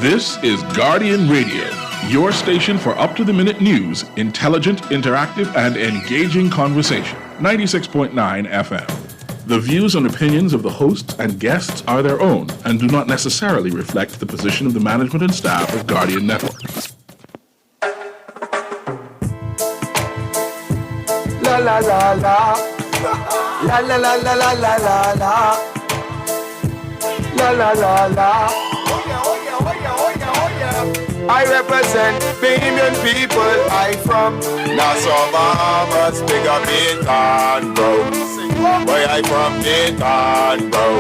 This is Guardian Radio, your station for up-to-the-minute news, intelligent, interactive, and engaging conversation. 96.9 FM. The views and opinions of the hosts and guests are their own and do not necessarily reflect the position of the management and staff of Guardian Network. La la la la. La la la la la la la la. La la la la. I represent Bahamian people. I from Nassau, Bahamas, big up Dayton, bro. Boy, I from Dayton, bro.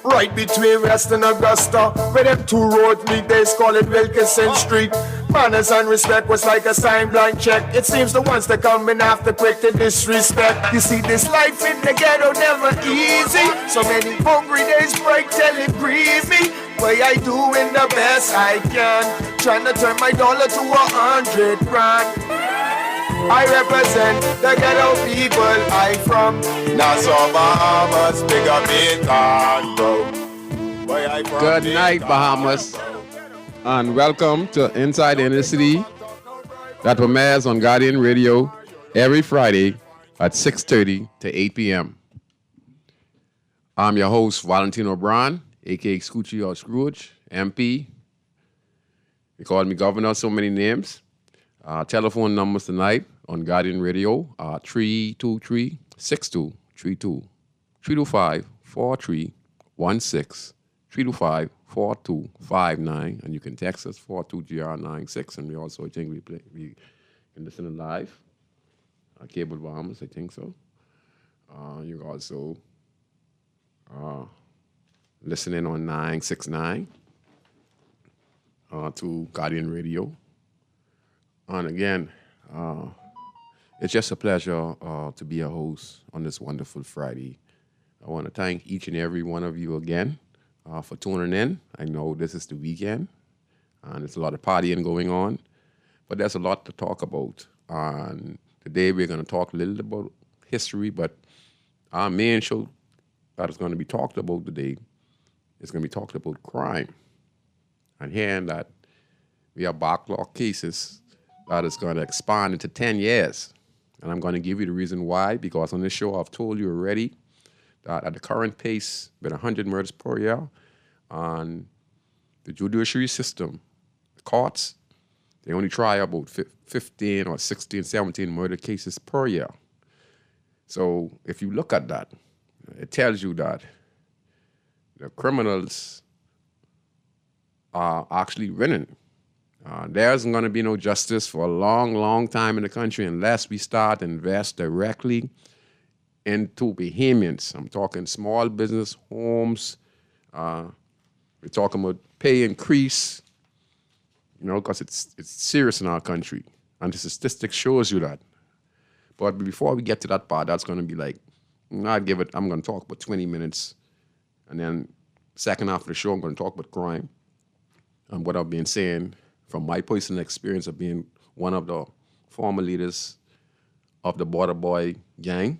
Right between West and Augusta, where them two roads meet, they call it Wilkinson Street. Manners and respect was like a sign blank check. It seems the ones that come in after quick to disrespect. You see, this life in the ghetto never easy. So many hungry days break till it grieve me. Way I doing the best I can, trying to turn my dollar to 100 grand. I represent the ghetto people. I from Nassau, Bahamas, big up Dayton, bro. Boy, I from Good Dayton, night, Bahamas, and welcome to Inside the Inner City that premieres on Guardian Radio every Friday at 6:30 to 8 p.m. I'm your host, Valentino, a.k.a. Scoochie or Scrooge, MP. They call me Governor, so many names. Telephone numbers tonight on Guardian Radio are 323-6232, 325-4316, 325-4259, and you can text us 42GR96, and we also think we can listen live on Cable Bahamas, I think so. You can also listen in on 969 to Guardian Radio. And again, it's just a pleasure to be a host on this wonderful Friday. I want to thank each and every one of you again for tuning in. I know this is the weekend, and there's a lot of partying going on, but there's a lot to talk about. And today we're going to talk a little about history, but our main show that is going to be talked about today is going to be talked about crime. And hearing that we have backlog cases that is going to expand into 10 years. And I'm going to give you the reason why, because on this show I've told you already that at the current pace, with 100 murders per year, and the judiciary system, the courts, they only try about 15 or 16, 17 murder cases per year. So if you look at that, it tells you that the criminals are actually winning. There isn't going to be no justice for a long, long time in the country unless we start to invest directly into Bahamians. I'm talking small business, homes. We're talking about pay increase, because it's serious in our country. And the statistics shows you that. But before we get to that part, that's going to be like, I'm going to talk about 20 minutes. And then second half of the show, I'm going to talk about crime and what I've been saying from my personal experience of being one of the former leaders of the Border Boy gang.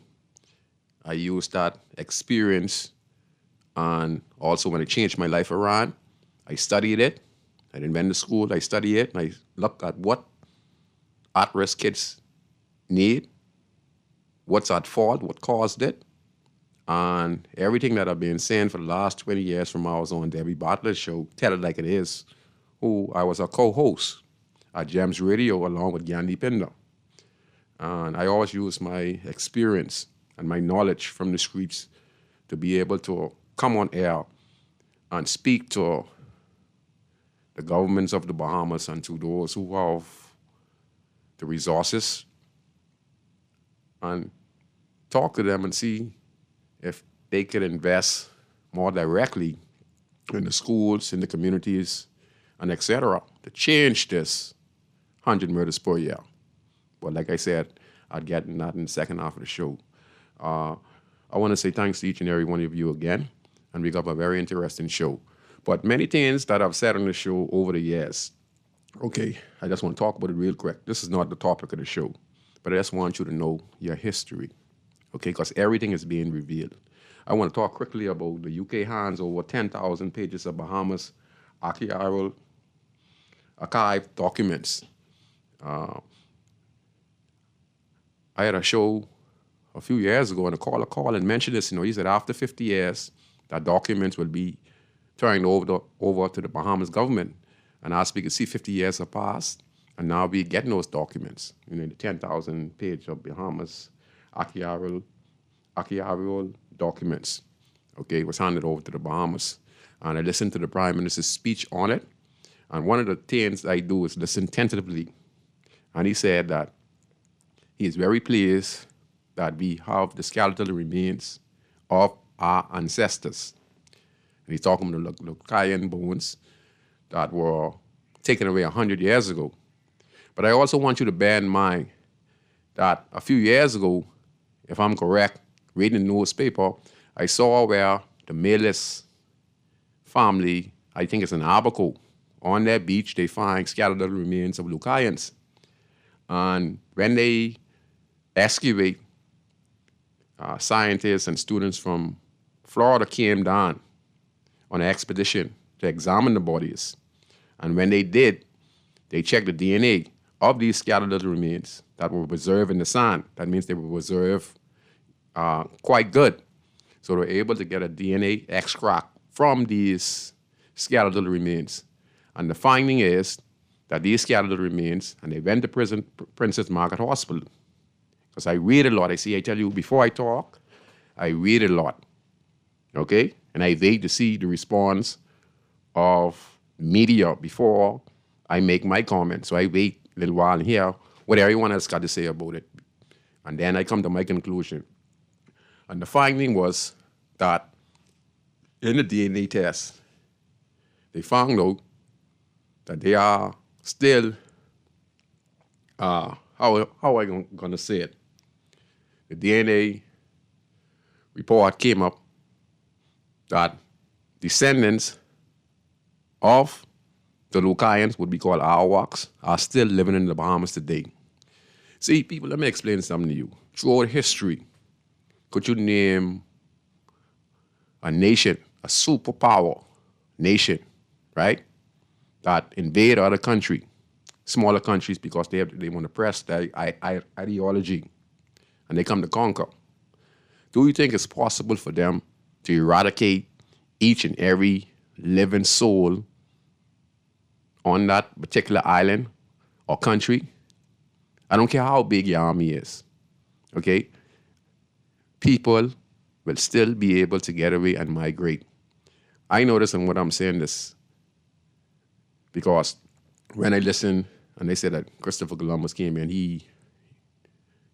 I used that experience, and also when I changed my life around, I studied it. I didn't went to school, I studied it, and I looked at what at-risk kids need, what's at fault, what caused it, and everything that I've been saying for the last 20 years from I was on Debbie Bartlett's show, Tell It Like It Is, who I was a co-host at Gems Radio along with Gandhi Pinder. And I always use my experience and my knowledge from the streets to be able to come on air and speak to the governments of the Bahamas and to those who have the resources and talk to them and see if they could invest more directly in the schools, in the communities, and et cetera, to change this 100 murders per year. But like I said, I'd get that in the second half of the show. I want to say thanks to each and every one of you again, and we got a very interesting show. But many things that I've said on the show over the years, okay, I just want to talk about it real quick. This is not the topic of the show, but I just want you to know your history, okay, because everything is being revealed. I want to talk quickly about the UK hands over 10,000 pages of Bahamas archive documents. I had a show a few years ago, and a caller called and mentioned this. He said after 50 years, that documents will be turned over to the Bahamas government. And as we can see, 50 years have passed, and now we're getting those documents. The 10,000 page of Bahamas archival documents. Okay, it was handed over to the Bahamas. And I listened to the Prime Minister's speech on it. And one of the things I do is listen tentatively. And he said that he is very pleased that we have the skeletal remains of our ancestors. And he's talking about the Lucayan bones that were taken away 100 years ago. But I also want you to bear in mind that a few years ago, if I'm correct, reading the newspaper, I saw where the Melis family, I think it's in Abaco, on their beach, they find skeletal remains of Lucayans. And when they excavate, scientists and students from Florida came down on an expedition to examine the bodies. And when they did, they checked the DNA of these skeletal remains that were preserved in the sand. That means they were preserved quite good. So they were able to get a DNA extract from these skeletal remains. And the finding is that these skeletal remains, and they went to Princess Margaret Hospital. Because I read a lot. I tell you, before I talk, I read a lot. Okay? And I wait to see the response of media before I make my comment. So I wait a little while and hear what everyone else got to say about it. And then I come to my conclusion. And the finding was that in the DNA test, they found out that they are still, how am I going to say it? The DNA report came up that descendants of the Lucayans, would be called Arawaks, are still living in the Bahamas today. See, people, let me explain something to you. Throughout history, could you name a nation, a superpower nation, right, that invade other country, smaller countries, because they want to press their ideology, and they come to conquer? Do you think it's possible for them to eradicate each and every living soul on that particular island or country? I don't care how big your army is, okay? People will still be able to get away and migrate. I notice, and what I'm saying this, because when I listen, and they said that Christopher Columbus came in, he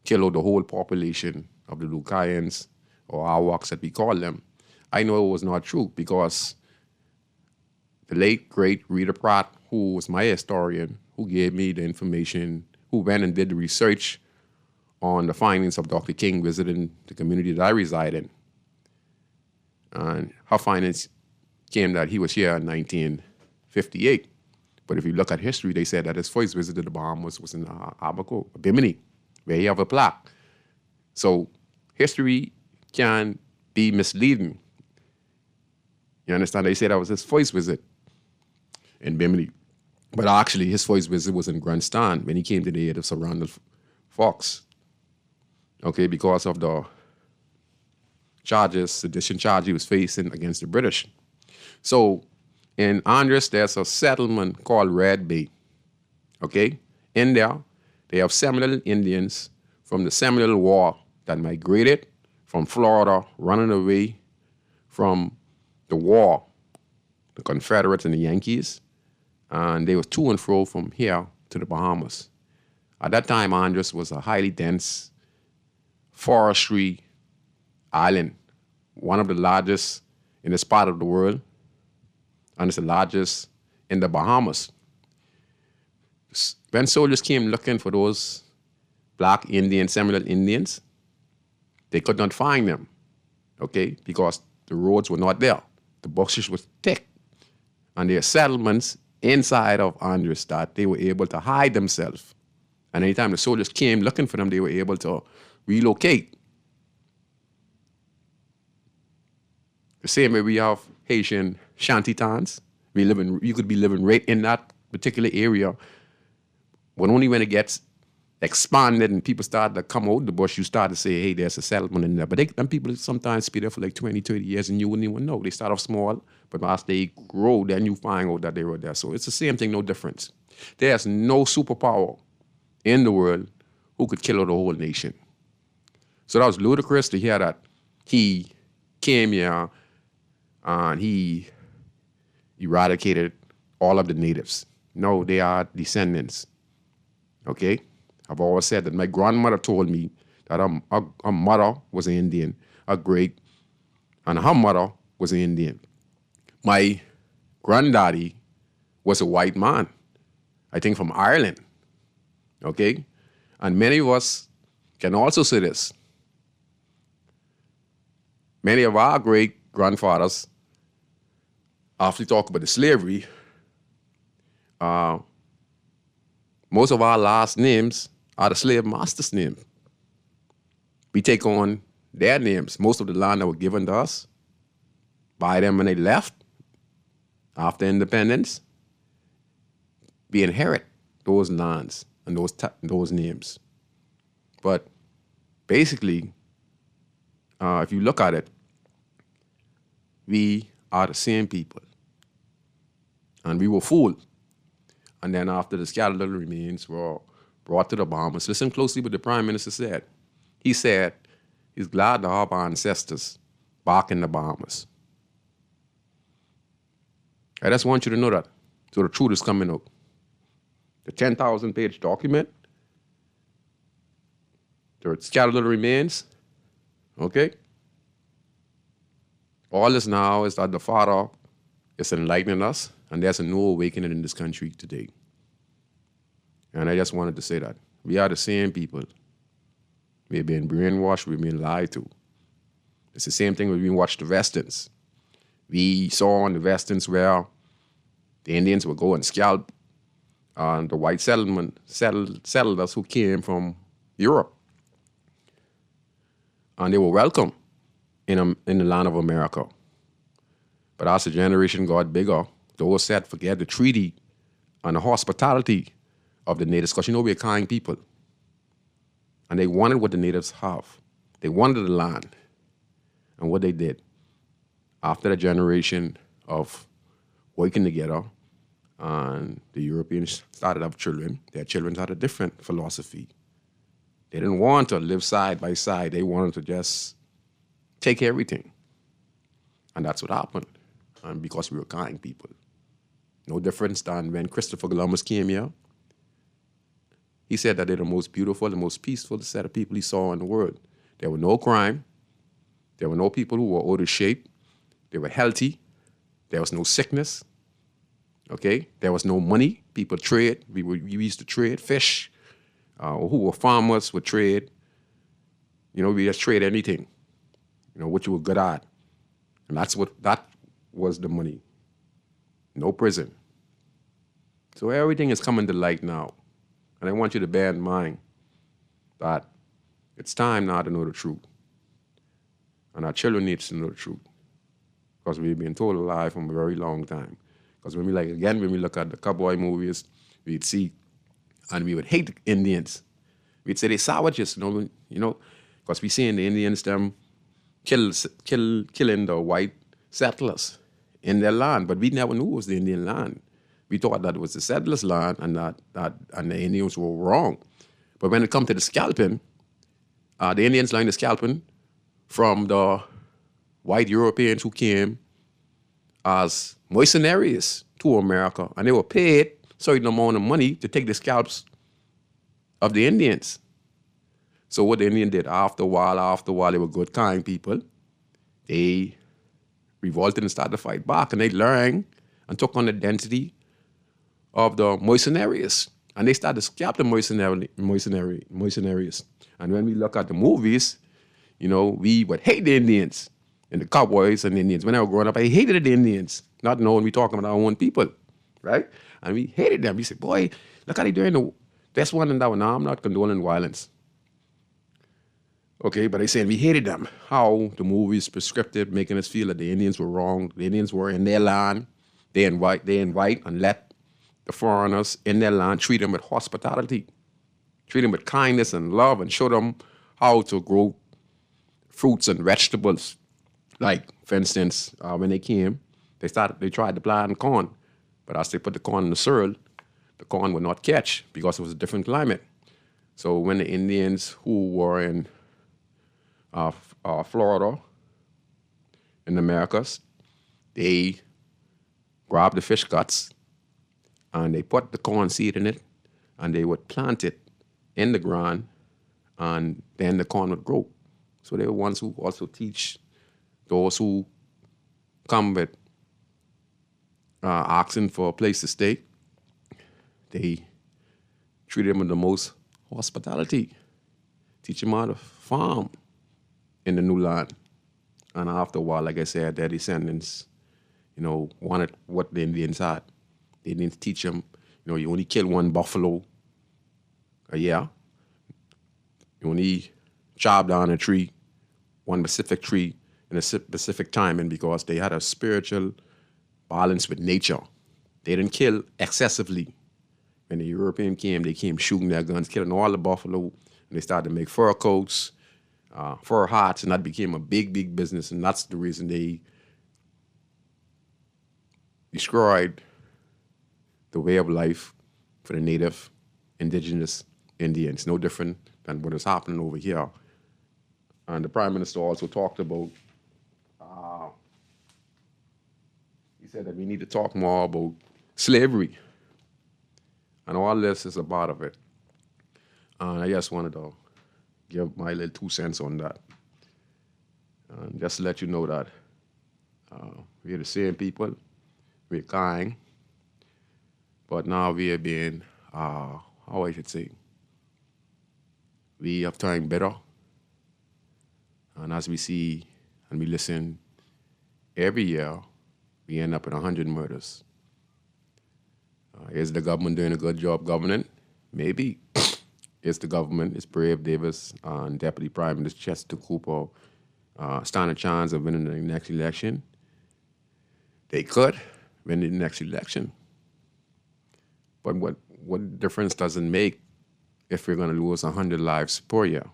killed the whole population of the Lucayans, or Arawaks that we call them, I know it was not true, because the late, great Rita Pratt, who was my historian, who gave me the information, who went and did the research on the findings of Dr. King visiting the community that I reside in. And her findings came that he was here in 1958. But if you look at history, they said that his first visit to the Bahamas was in Abaco, Bimini, where he have a plaque. So history can be misleading. You understand? They said that was his first visit in Bimini. But actually, his first visit was in Grandstand when he came to the aid of Sir Randolph Fox. Okay, because of the sedition charge he was facing against the British. So in Andres, there's a settlement called Red Bay. Okay? In there, they have Seminole Indians from the Seminole War that migrated from Florida, running away from the war, the Confederates and the Yankees. And they were to and fro from here to the Bahamas. At that time, Andres was a highly dense forestry island, one of the largest in this part of the world, and it's the largest in the Bahamas. When soldiers came looking for those black Indians, Seminole Indians, they could not find them, okay, because the roads were not there. The bushes were thick, and there are settlements inside of Andres that they were able to hide themselves. And anytime the soldiers came looking for them, they were able to relocate. The same way we have Haitian shantytowns. You could be living right in that particular area, but only when it gets expanded and people start to come out the bush, you start to say, hey, there's a settlement in there. But them people sometimes be there for like 20, 30 years and you wouldn't even know. They start off small, but as they grow, then you find out that they were there. So it's the same thing, no difference. There's no superpower in the world who could kill out a whole nation. So that was ludicrous to hear that he came here and he eradicated all of the natives. No, they are descendants. Okay? I've always said that my grandmother told me that her mother was an Indian, her great, and her mother was an Indian. My granddaddy was a white man, I think from Ireland. Okay? And many of us can also say this. Many of our great-grandfathers, after we talk about the slavery, most of our last names are the slave master's name. We take on their names. Most of the land that were given to us by them when they left after independence, we inherit those lands and those names. But basically, if you look at it, we are the same people. And we were fooled. And then after the skeletal remains were brought to the Bahamas, listen closely what the Prime Minister said. He said he's glad to have our ancestors back in the Bahamas. I just want you to know that. So the truth is coming out. The 10,000-page document, the skeletal remains, okay? All this now is that the Father is enlightening us, and there's a new awakening in this country today. And I just wanted to say that. We are the same people. We've been brainwashed, we've been lied to. It's the same thing when we watched the Westerns. We saw on the Westerns where the Indians would go and scalp the white settlers who came from Europe. And they were welcome in the land of America. But as the generation got bigger, those said, forget the treaty and the hospitality of the natives, because we're kind people. And they wanted what the natives have. They wanted the land. And what they did, after the generation of working together, and the Europeans started to have children, their children had a different philosophy. They didn't want to live side by side. They wanted to just take everything. And that's what happened. And because we were kind people. No difference than when Christopher Columbus came here. He said that they're the most beautiful, the most peaceful set of people he saw in the world. There were no crime. There were no people who were out of shape. They were healthy. There was no sickness. Okay? There was no money. People trade. We used to trade fish. Who were farmers would trade. We just trade anything. What you were good at. And that was the money. No prison. So everything is coming to light now. And I want you to bear in mind that it's time now to know the truth. And our children need to know the truth. Because we've been told a lie from a very long time. Because when we look at the cowboy movies, we'd see, and we would hate the Indians. We'd say they're savages, because we seeing the Indians, them killing the white settlers in their land. But we never knew it was the Indian land. We thought that it was the settlers' land and that the Indians were wrong. But when it comes to the scalping, the Indians learned the scalping from the white Europeans who came as mercenaries to America. And they were paid a certain amount of money to take the scalps of the Indians. So what the Indian did, after a while, they were good, kind people. They revolted and started to fight back. And they learned and took on the identity of the mercenaries. And they started to scalp the mercenaries. And when we look at the movies, we would hate the Indians and the cowboys and the Indians. When I was growing up, I hated the Indians, not knowing we talking about our own people, right? And we hated them. We said, boy, look how they doing this one and that one. Now, I'm not condoning violence. Okay, but they saying we hated them. How the movies prescriptive, making us feel that the Indians were wrong. The Indians were in their land. They invite and let the foreigners in their land treat them with hospitality, treat them with kindness and love, and show them how to grow fruits and vegetables. Like, for instance, when they came, they tried to plant corn, but as they put the corn in the soil, the corn would not catch because it was a different climate. So when the Indians who were in Florida, in the Americas, they grabbed the fish guts and they put the corn seed in it and they would plant it in the ground and then the corn would grow. So they were ones who also teach those who come with asking for a place to stay. They treat them with the most hospitality. Teach them how to farm in the new land. And after a while, like I said, their descendants, wanted what the Indians had. They didn't teach them, you only kill one buffalo a year. You only chop down a tree, one specific tree in a specific time, and because they had a spiritual balance with nature. They didn't kill excessively. When the European came, they came shooting their guns, killing all the buffalo, and they started to make fur coats, fur hats, and that became a big, big business, and that's the reason they destroyed the way of life for the native indigenous Indians, no different than what is happening over here. And the Prime Minister also talked about, he said that we need to talk more about slavery. And all this is a part of it. And I just wanted to give my little 2 cents on that. And just to let you know that we're the same people, we're kind, but now we are being, how I should say, we have turned better. And as we see and we listen, every year we end up in 100 murders. Is the government doing a good job governing? Maybe. Is the government, is Brave Davis and Deputy Prime Minister Chester Cooper stand a chance of winning the next election? They could win the next election. But what difference does it make if we're going to lose 100 lives per year?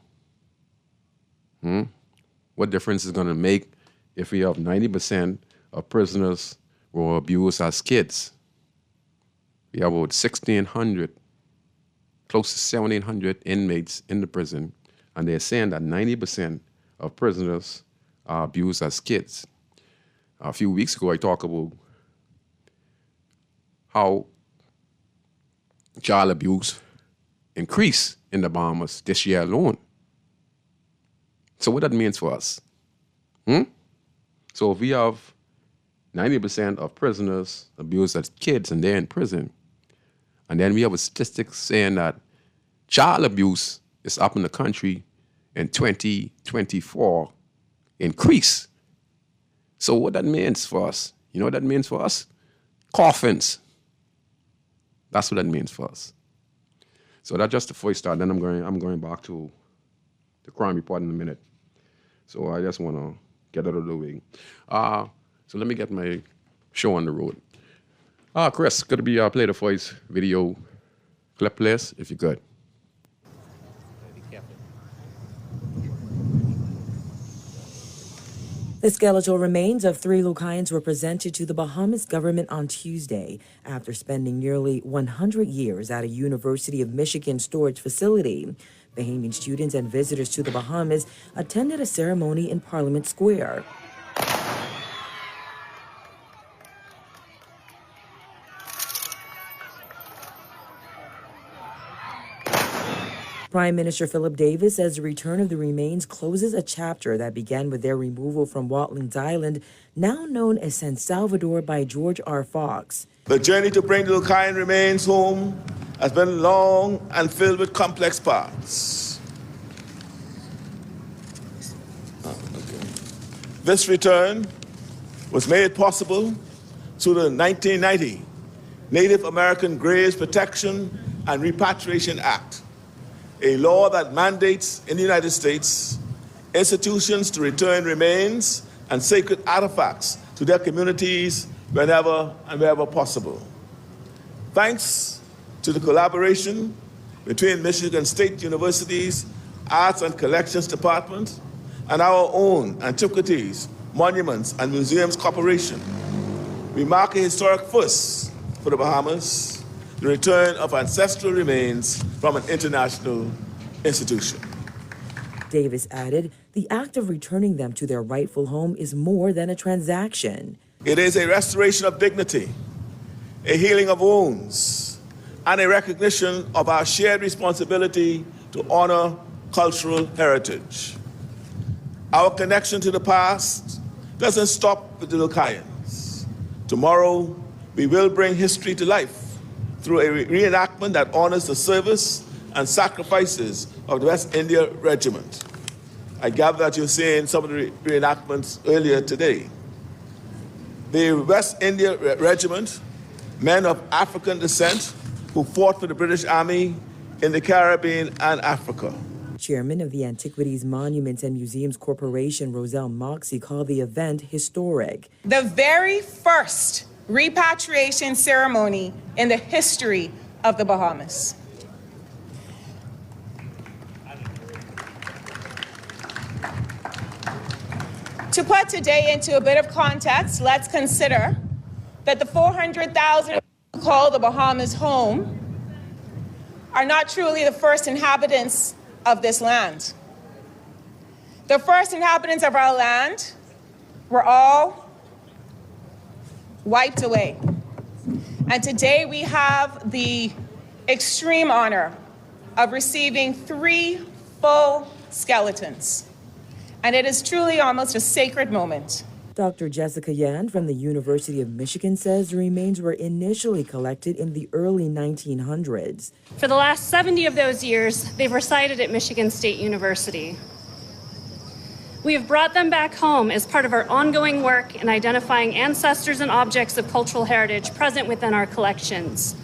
What difference is going to make if we have 90% of prisoners who were abused as kids? We have about 1,600, close to 1,700 inmates in the prison, and they're saying that 90% of prisoners are abused as kids. A few weeks ago, I talked about how child abuse increased in the Bahamas this year alone. So what that means for us? So if we have 90% of prisoners abused as kids and they're in prison, and then we have a statistic saying that child abuse is up in the country in 2024 increase. So what that means for us? You know what that means for us? Coffins. That's what that means for us. So that's just the first start. Then I'm going back to the crime report in a minute. So I just want to get out of the way. So let me get my show on the road. Chris, could be play the voice video clip, please, if you could. The skeletal remains of 3 Lucayans were presented to the Bahamas government on Tuesday after spending nearly 100 years at a University of Michigan storage facility. Bahamian students and visitors to the Bahamas attended a ceremony in Parliament Square. Prime Minister Philip Davis says the return of the remains closes a chapter that began with their removal from Watlings Island, now known as San Salvador, by George R. Fox. The journey to bring the Lucayan remains home has been long and filled with complex parts. This return was made possible through the 1990 Native American Graves Protection and Repatriation Act, a law that mandates in the United States institutions to return remains and sacred artifacts to their communities whenever and wherever possible. Thanks to the collaboration between Michigan State University's Arts and Collections Department and our own Antiquities, Monuments, and Museums Corporation, we mark a historic first for the Bahamas, the return of ancestral remains from an international institution. Davis added, the act of returning them to their rightful home is more than a transaction. It is a restoration of dignity, a healing of wounds, and a recognition of our shared responsibility to honor cultural heritage. Our connection to the past doesn't stop with the Lucayans. Tomorrow, we will bring history to life through a reenactment that honors the service and sacrifices of the West India Regiment. I gather that you're seeing some of the reenactments earlier today. The West India Regiment, men of African descent who fought for the British Army in the Caribbean and Africa. Chairman of the Antiquities, Monuments, and Museums Corporation, Roselle Moxie, called the event historic. The very first repatriation ceremony in the history of the Bahamas. To put today into a bit of context, let's consider that the 400,000 who call the Bahamas home are not truly the first inhabitants of this land. The first inhabitants of our land were all wiped away. And today we have the extreme honor of receiving 3 full skeletons. And it is truly almost a sacred moment. Dr. Jessica Yan from the University of Michigan says the remains were initially collected in the early 1900s. For the last 70 of those years, they've resided at Michigan State University. We have brought them back home as part of our ongoing work in identifying ancestors and objects of cultural heritage present within our collections.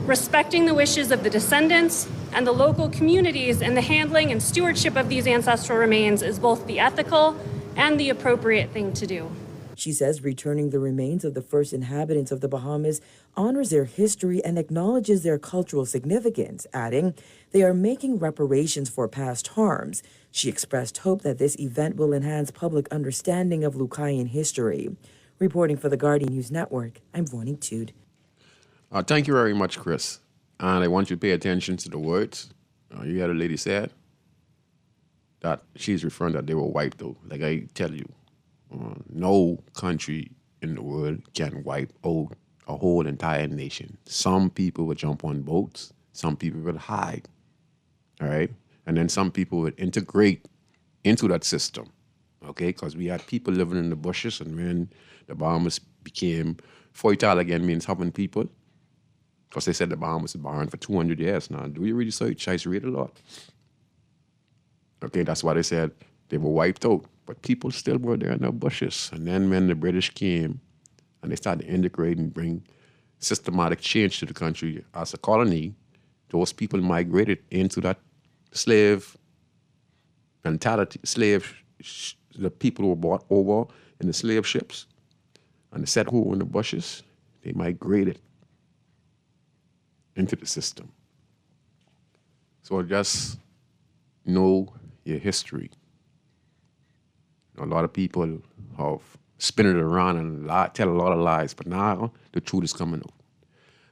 Respecting the wishes of the descendants and the local communities in the handling and stewardship of these ancestral remains is both the ethical and the appropriate thing to do. She says returning the remains of the first inhabitants of the Bahamas honors their history and acknowledges their cultural significance, adding, they are making reparations for past harms. She expressed hope that this event will enhance public understanding of Lucayan history. Reporting for the Guardian News Network, I'm Vonnie Tude. Thank you very much, Chris. And I want you to pay attention to the words. You hear the lady said that she's referring that they were wiped out. Like I tell you, no country in the world can wipe out a whole entire nation. Some people would jump on boats. Some people would hide. All right? And then some people would integrate into that system. Okay? Because we had people living in the bushes, and when the Bahamas became fertile again, means having people. Because they said the Bahamas was barren for 200 years now. Do you really search? I read a lot. Okay, that's why they said they were wiped out. But people still were there in the bushes. And then when the British came and they started to integrate and bring systematic change to the country as a colony, those people migrated into that slave mentality. The people who were brought over in the slave ships and they set who were in the bushes, they migrated into the system. So just know your history. A lot of people have spin it around and tell a lot of lies, but now the truth is coming out.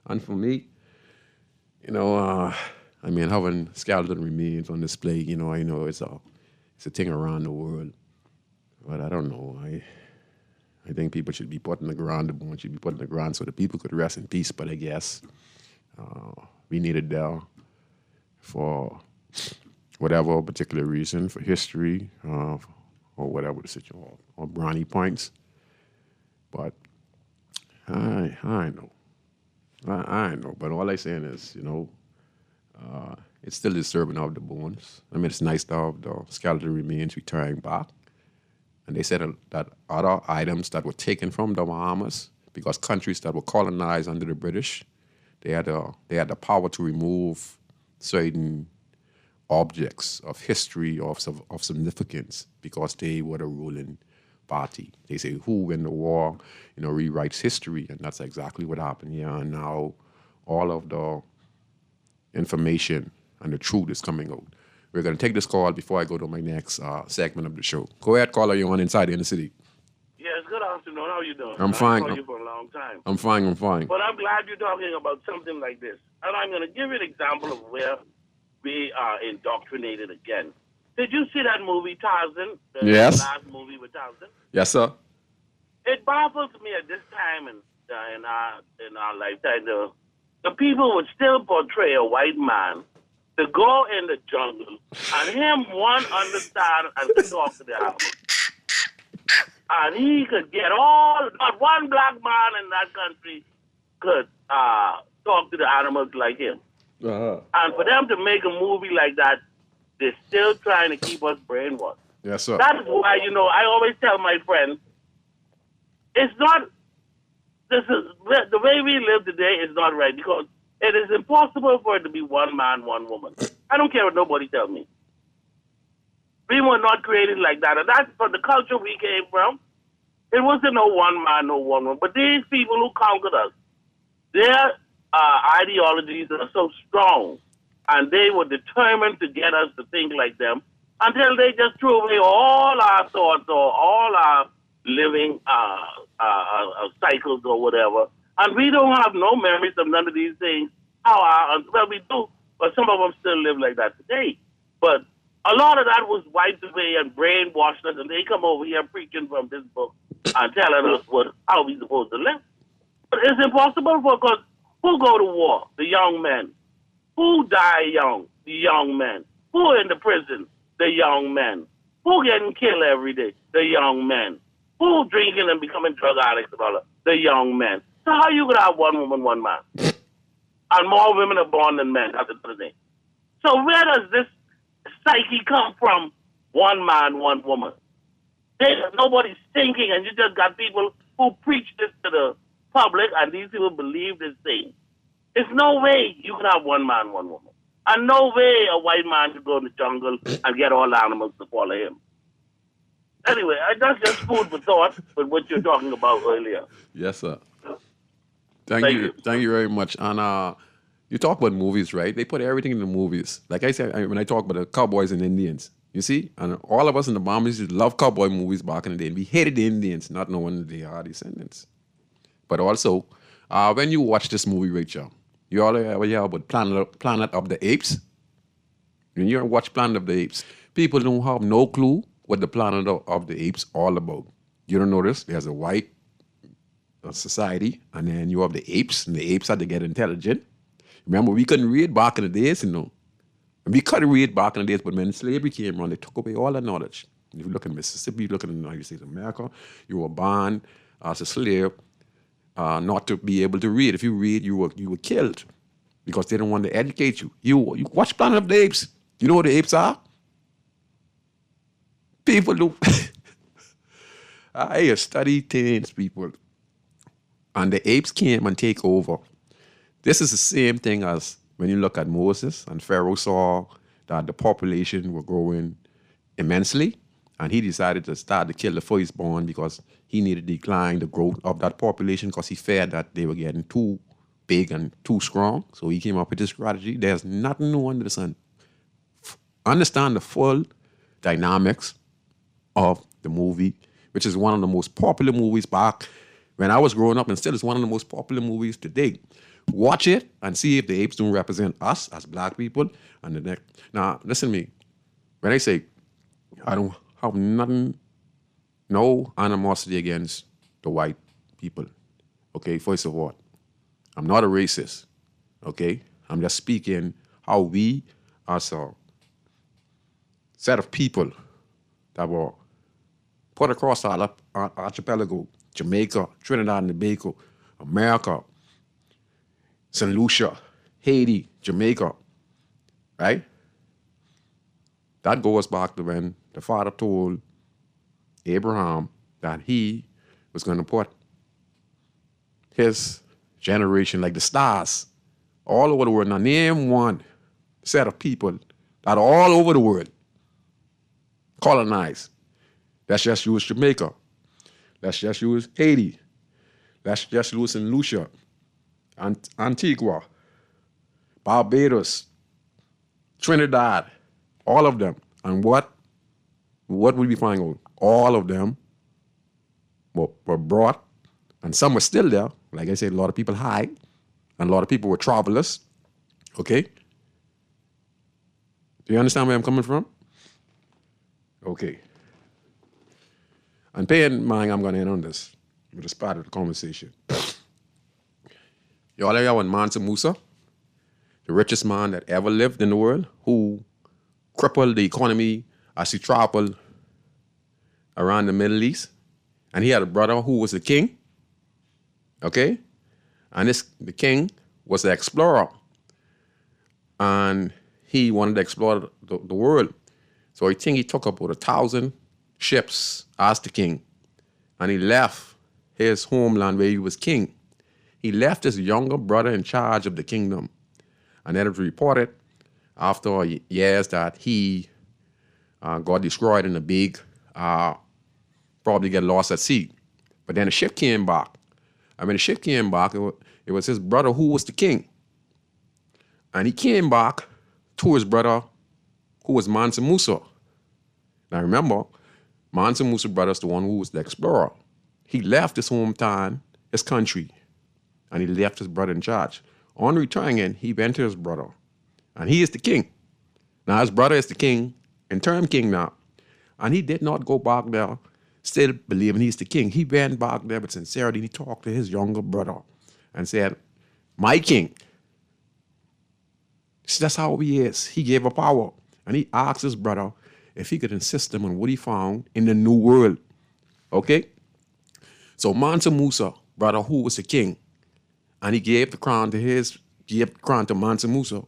And for me, having skeleton remains on display, I know it's a thing around the world, but I don't know. I think people should be put in the ground. The bones should be put in the ground so that people could rest in peace. But I guess we need it there for whatever particular reason, for history, or whatever the situation, or brownie points. But I know. I know. But all I'm saying is, it's still disturbing of the bones. I mean, it's nice to have the skeleton remains returning back. And they said that other items that were taken from the Bahamas, because countries that were colonized under the British, they had the power to remove certain objects of history of significance because they were the ruling party. They say who win the war, rewrites history, and that's exactly what happened here. And now all of the information and the truth is coming out. We're going to take this call before I go to my next segment of the show. Go ahead, caller. You're on Inside in the City. Yes, good afternoon. How are you doing? I'm fine. I've known you for a long time. I'm fine. But I'm glad you're talking about something like this. And I'm going to give you an example of where we are indoctrinated again. Did you see that movie, Tarzan? Yes. The last movie with Tarzan? Yes, sir. It baffles me at this time in our lifetime. The people would still portray a white man to go in the jungle and him understand and to talk to the animals. And he could get not one black man in that country could talk to the animals like him. Uh-huh. And for them to make a movie like that, they're still trying to keep us brainwashed. Yes, sir. That is why, I always tell my friends, the way we live today is not right because it is impossible for it to be one man, one woman. I don't care what nobody tells me. We were not created like that. And that's from the culture we came from. It wasn't no one man, no one woman. But these people who conquered us, their ideologies are so strong. And they were determined to get us to think like them until they just threw away all our thoughts or all our living cycles or whatever. And we don't have no memories of none of these things. We do, but some of them still live like that today. But a lot of that was wiped away and brainwashed us, and they come over here preaching from this book and telling us how we supposed to live. But it's impossible because who go to war? The young men. Who die young? The young men. Who in the prison? The young men. Who getting killed every day? The young men. Who drinking and becoming drug addicts and all that? The young men. So how you gonna have one woman, one man? And more women are born than men. That's the thing. So where does this psyche come from? One man, one woman. Nobody's thinking, and you just got people who preach this to the public, and these people believe this thing. There's no way you can have one man, one woman. And no way a white man should go in the jungle and get all the animals to follow him. Anyway, that's just food for thought with what you're talking about earlier. Yes, sir. Thank you very much. And you talk about movies, right? They put everything in the movies. Like I said, when I talk about the cowboys and Indians, you see? And all of us in the Bahamas used to love cowboy movies back in the day. And we hated the Indians, not knowing that they are descendants. But also, when you watch this movie, Rachel, you all ever hear about Planet of the Apes? When you watch Planet of the Apes, people don't have no clue what the Planet of the Apes all about. You don't notice? There's a white society, and then you have the apes, and the apes had to get intelligent. Remember, we couldn't read back in the days, We couldn't read back in the days, but when slavery came around, they took away all the knowledge. If you look in Mississippi, you look in the United States of America, you were born as a slave, not to be able to read. If you read, you were killed because they don't want to educate you. You watch Planet of the Apes. You know what the apes are? People do. I study things, people. And the apes came and take over. This is the same thing as when you look at Moses and Pharaoh saw that the population were growing immensely, and he decided to start to kill the firstborn because he needed to decline the growth of that population because he feared that they were getting too big and too strong. So he came up with this strategy. There's nothing new under the sun. Understand the full dynamics of the movie, which is one of the most popular movies back when I was growing up, and still is one of the most popular movies today. Watch it and see if the apes don't represent us as black people. And the next. Now, listen to me. When I say I don't have no animosity against the white people, okay, first of all, I'm not a racist, okay? I'm just speaking how we, as a set of people that were put across our archipelago, Jamaica, Trinidad and Tobago, America, St. Lucia, Haiti, Jamaica, right? That goes back to when the father told Abraham that he was going to put his generation like the stars all over the world. Now name one set of people out of all over the world. Colonized. Let's just use Jamaica. Let's just use Haiti. Let's just use St. Lucia, Antigua, Barbados, Trinidad, all of them. And what we be finding out? All of them were brought, and some were still there. Like I said, a lot of people hide, and a lot of people were travelers. Okay? Do you understand where I'm coming from? Okay. And bear in mind, I'm going to end on this with this part of the conversation. You all hear about Mansa Musa, the richest man that ever lived in the world, who crippled the economy as he traveled around the Middle East. And he had a brother who was the king. Okay? And the king was the explorer. And he wanted to explore the world. So I think he took about 1,000 ships as the king. And he left his homeland where he was king. He left his younger brother in charge of the kingdom. And then it was reported after years that he got destroyed in a big, probably get lost at sea. But then the ship came back. And when the ship came back, it was his brother who was the king. And he came back to his brother, who was Mansa Musa. Now remember, Mansa Musa's brother is the one who was the explorer. He left his hometown, his country, and he left his brother in charge. On returning, he went to his brother, and he is the king. Now his brother is the king, interim king now, and he did not go back there still believing he's the king. He went back there with sincerity. He talked to his younger brother and said, my king. See, that's how he is. He gave a power. And he asked his brother if he could insist him on what he found in the new world. Okay? So Mansa Musa, brother who was the king, and he gave the crown to Mansa Musa,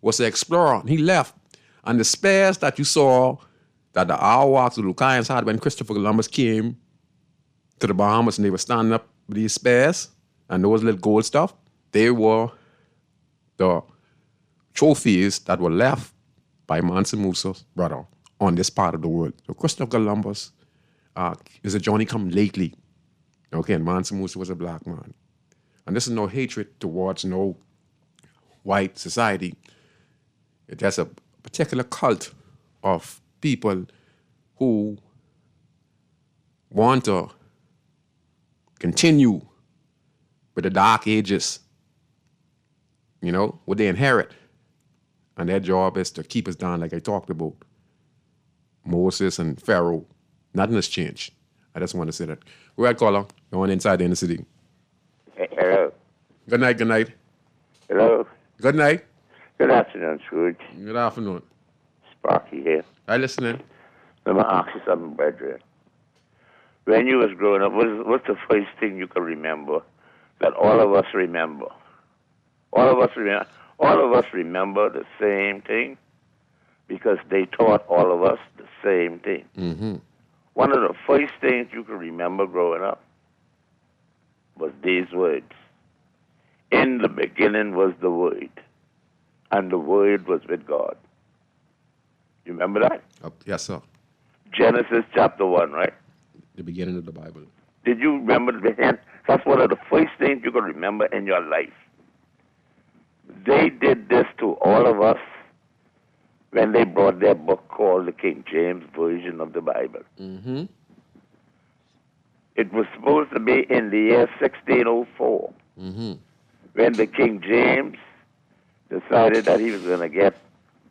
was the explorer. And he left. And the spares that you saw that the Arawaks, the Lucayans had when Christopher Columbus came to the Bahamas and they were standing up with these spares and those little gold stuff, they were the trophies that were left by Mansa Musa's brother on this part of the world. So Christopher Columbus is a journey come lately. Okay, and Mansa Musa was a black man. And this is no hatred towards no white society. There's a particular cult of people who want to continue with the dark ages, you know, what they inherit. And their job is to keep us down like I talked about. Moses and Pharaoh, nothing has changed. I just want to say that. Go ahead, caller. You're on Inside the Inner City. Hello. Good night, good night. Hello. Good night. Good afternoon, Scrooge. Good afternoon. Sparky here. Hi, listening. Let me ask you something, brethren. When you was growing up, what's the first thing you can remember that all of us remember? All of us remember the same thing because they taught all of us the same thing. Mm-hmm. One of the first things you can remember growing up was these words. In the beginning was the Word, and the Word was with God. You remember that? Yes, sir. Genesis chapter 1, right? The beginning of the Bible. Did you remember the beginning? That's one of the first things you can remember in your life. They did this to all of us when they brought their book called the King James Version of the Bible. Mm-hmm. It was supposed to be in the year 1604 when the King James decided that he was going to get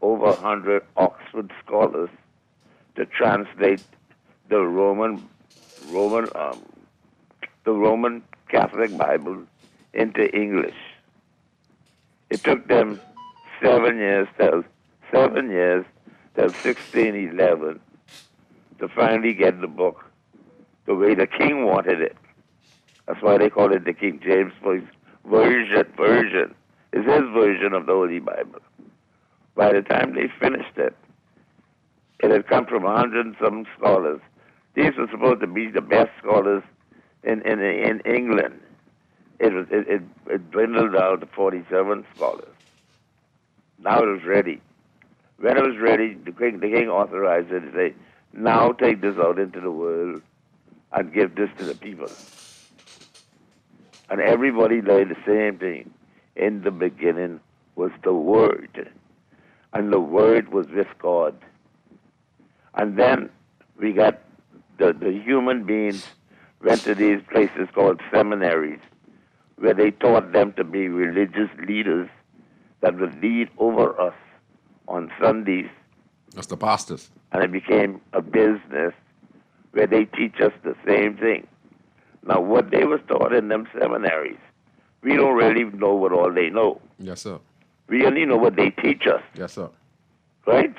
over 100 Oxford scholars to translate the Roman Catholic Bible into English. It took them 7 years till 1611 to finally get the book the way the king wanted it. That's why they call it the King James version. It's his version of the Holy Bible. By the time they finished it, it had come from 100 and some scholars. These were supposed to be the best scholars in England. It dwindled down to 47 scholars. Now it was ready. When it was ready, the king authorized it to say, now take this out into the world and give this to the people. And everybody learned the same thing. In the beginning was the Word, and the Word was with God. And then we got the human beings went to these places called seminaries, where they taught them to be religious leaders that would lead over us on Sundays. That's the pastors. And it became a business where they teach us the same thing. Now, what they was taught in them seminaries, we don't really know what all they know. Yes, sir. We only know what they teach us. Yes, sir. Right?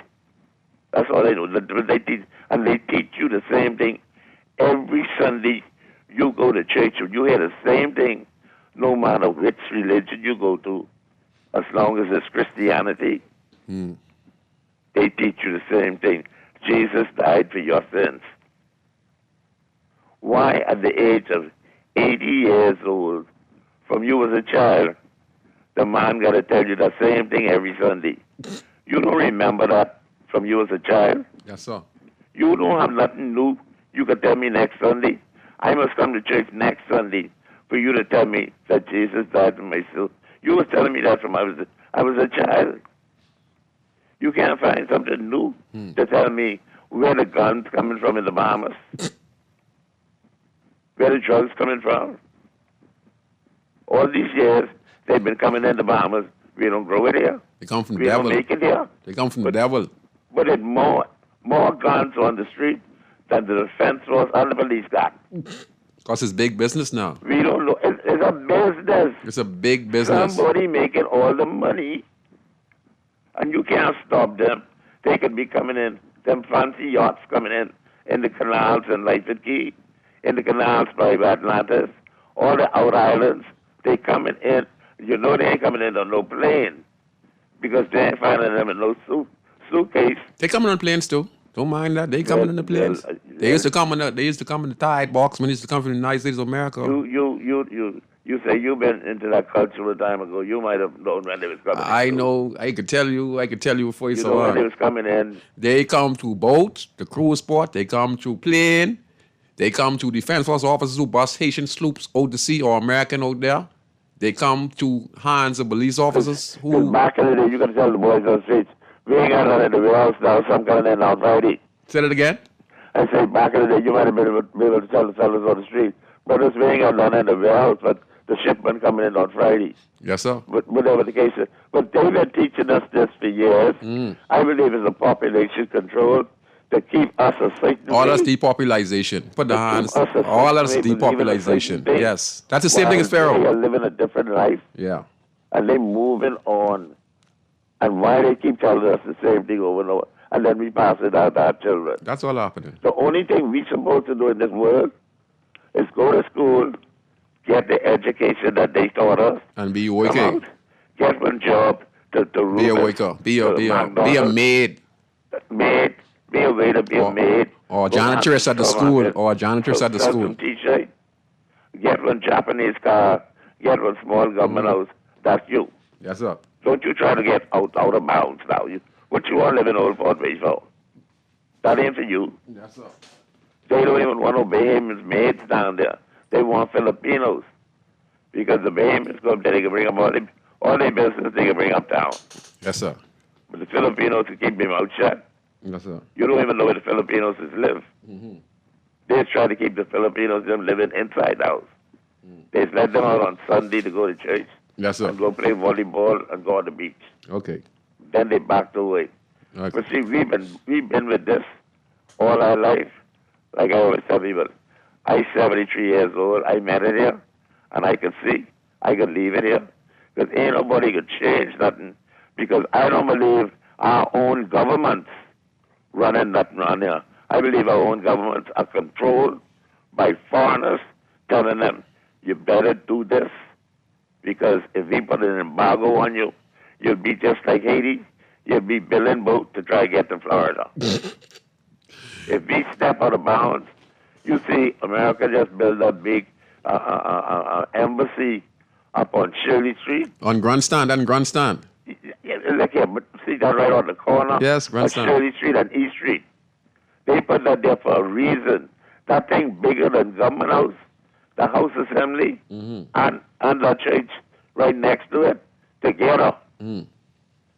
That's all they know. They teach, and they teach you the same thing. Every Sunday you go to church, you hear the same thing, no matter which religion you go to, as long as it's Christianity. They teach you the same thing. Jesus died for your sins. Why, at the age of 80 years old, from you as a child, the man got to tell you the same thing every Sunday? You don't remember that from you as a child? Yes, sir. You don't have nothing new you can tell me next Sunday? I must come to church next Sunday for you to tell me that Jesus died for my sins. You was telling me that from I was a child. You can't find something new to tell me where the guns coming from in the Bahamas, where the drugs coming from. All these years they've been coming in the Bahamas. We don't grow it here. They come from the we devil. Don't make it here. They come from the devil. But it's more guns on the street than the defense force and the police got. Because it's big business now. We don't know. It's a business. It's a big business. Somebody making all the money, and you can't stop them. They could be coming in, them fancy yachts coming in the canals in Lightfoot Key, in the canals by Atlantis, all the out islands. They coming in. You know they ain't coming in on no plane because they ain't finding them in no suitcase. They coming on planes too. Don't mind that. They coming in the planes. They used to come in the Tide box when they used to come from the United States of America. You say you've been into that culture a time ago. You might have known when they was coming in. I know. I could tell you before you know saw when they was coming in. They come through boats, the cruise port. They come through plane. They come to defense force officers who bust Haitian sloops out to sea or American out there. They come to hands of police officers who... Back in the day, you got to tell the boys on the streets, we ain't got none in the warehouse now, some coming in on Friday. Say that again? I say back in the day, you might have been able to tell the fellas on the street, brothers, we ain't got none in the warehouse, but the shipment coming in on Friday. Yes, sir. But whatever the case is. But they've been teaching us this for years. I believe it's a population control to keep us a certain all that's depopulation. Put the hands. All that's depopulation. Yes. That's the same thing as Pharaoh. They are living a different life. Yeah. And they moving on. And why they keep telling us the same thing over and over. And then we pass it out to our children. That's all happening. The only thing we're supposed to do in this world is go to school, get the education that they taught us. And be working. Get one job to be a worker. Be a maid. Maid. Be a waiter, be a maid. Or janitress at the school. Or a janitress at the school. T-shirt. Get one Japanese car. Get one small government house. That's you. Yes, sir. Don't you try to get out of bounds now. What you want to live in Old Fort Bay for? That ain't for you. Yes, sir. They don't even want no Bahamians maids down there. They want Filipinos. Because the Bahamians go up there, they can bring up all their business, they can bring uptown. Yes, sir. But the Filipinos can keep their mouth shut. Yes, sir. You don't even know where the Filipinos live. They try to keep the Filipinos them living inside the house. They let them out on Sunday to go to church. Yes, sir. And go play volleyball and go on the beach. Okay. Then they backed away. Okay. But see, we've been with this all our life. Like I always tell people, I'm 73 years old. I met it here, and I can see I can leave it here. Because ain't nobody could change nothing. Because I don't believe our own governments running nothing on here. I believe our own governments are controlled by foreigners telling them, you better do this. Because if we put an embargo on you, you'll be just like Haiti. You'll be building boat to try to get to Florida. If we step out of bounds, you see America just built a big embassy up on Shirley Street. On Grandstand. Look here, there, but see that right on the corner? Yes, on Shirley Street and East Street. They put that there for a reason. That thing bigger than Government House, the House Assembly, and the church right next to it, together.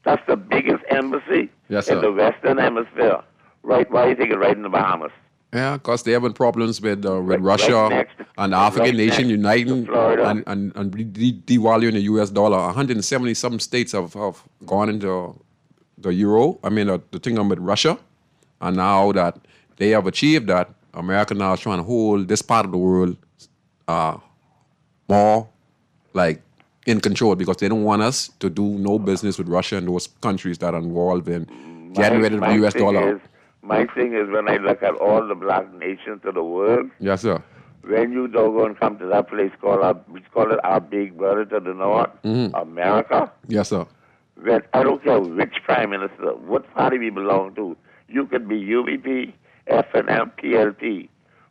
That's the biggest embassy in the Western Hemisphere. Right, why do you think it's right in the Bahamas? Yeah, because they're having problems with Russia and the African nation uniting and devaluing the U.S. dollar. 170-some states have gone into the euro. I mean, the thing with Russia. And now that they have achieved that, America now is trying to hold this part of the world more like in control because they don't want us to do no business with Russia and those countries that are involved in getting rid of the U.S. dollar. My thing is when I look at all the black nations of the world. Yes, sir. When you doggone come to that place we call it our big brother to the north, America. Yes, sir. When I don't care which prime minister, what party we belong to. You could be UBP, FNM, PLP.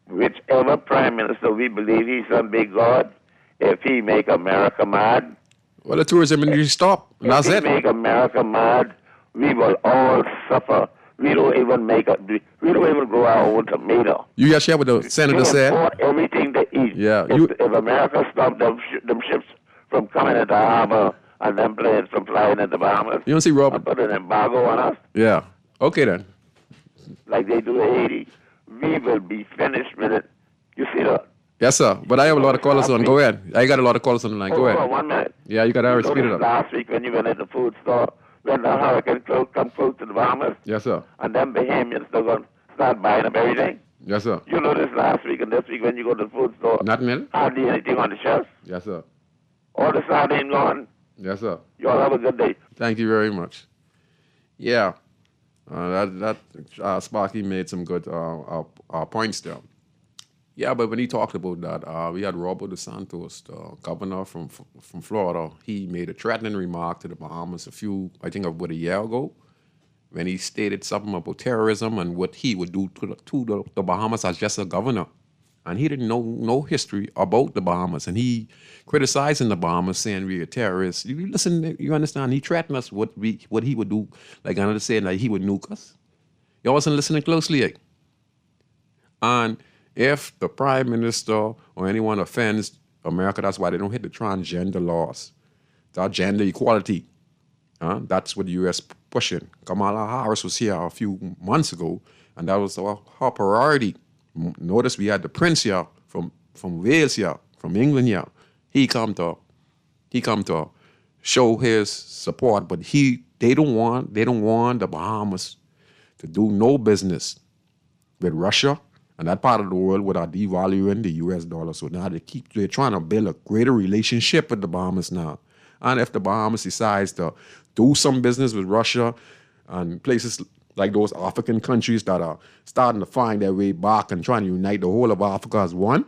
Whichever prime minister we believe he's some big God, if he make America mad. Well, the tourism industry stop. And that's it. If he make America mad, we will all suffer. We don't even grow our own tomato. You just hear what the senator said? They import everything to eat. Yeah. If America stopped them ships from coming into harbor and them planes from flying into Bahamas, you don't see Robert put an embargo on us. Yeah. Okay then. Like they do in Haiti, we will be finished with it. You see that? Yes, sir. But I have a lot of callers on. Go ahead. I got a lot of callers on the line. Go ahead. 1 minute. Yeah, you got to speed it up. Last week when you went at the food store, when the hurricane come close to the Bahamas. Yes, sir. And them Bahamians, they're going to start buying up everything. Yes, sir. You know this last week and this week when you go to the food store. Nothing. Hardly anything on the shelf. Yes, sir. All the sardine gone. Yes, sir. You all have a good day. Thank you very much. Yeah. Sparky made some good points there. Yeah, but when he talked about that, we had Robert DeSantos, the governor from Florida. He made a threatening remark to the Bahamas about a year ago, when he stated something about terrorism and what he would do to the Bahamas as just a governor. And he didn't know no history about the Bahamas. And he criticizing the Bahamas, saying we are terrorists. You listen, you understand? He threatened us what he would do. Like another saying, like he would nuke us. You wasn't listening closely. Eh? And if the prime minister or anyone offends America, that's why they don't hit the transgender laws. That gender equality. That's what the U.S. pushing. Kamala Harris was here a few months ago, and that was her priority. Notice we had the prince here from Wales here, from England here. He come to show his support, but they don't want the Bahamas to do no business with Russia and that part of the world without devaluing the U.S. dollar. So now they're trying to build a greater relationship with the Bahamas now. And if the Bahamas decides to do some business with Russia and places like those African countries that are starting to find their way back and trying to unite the whole of Africa as one,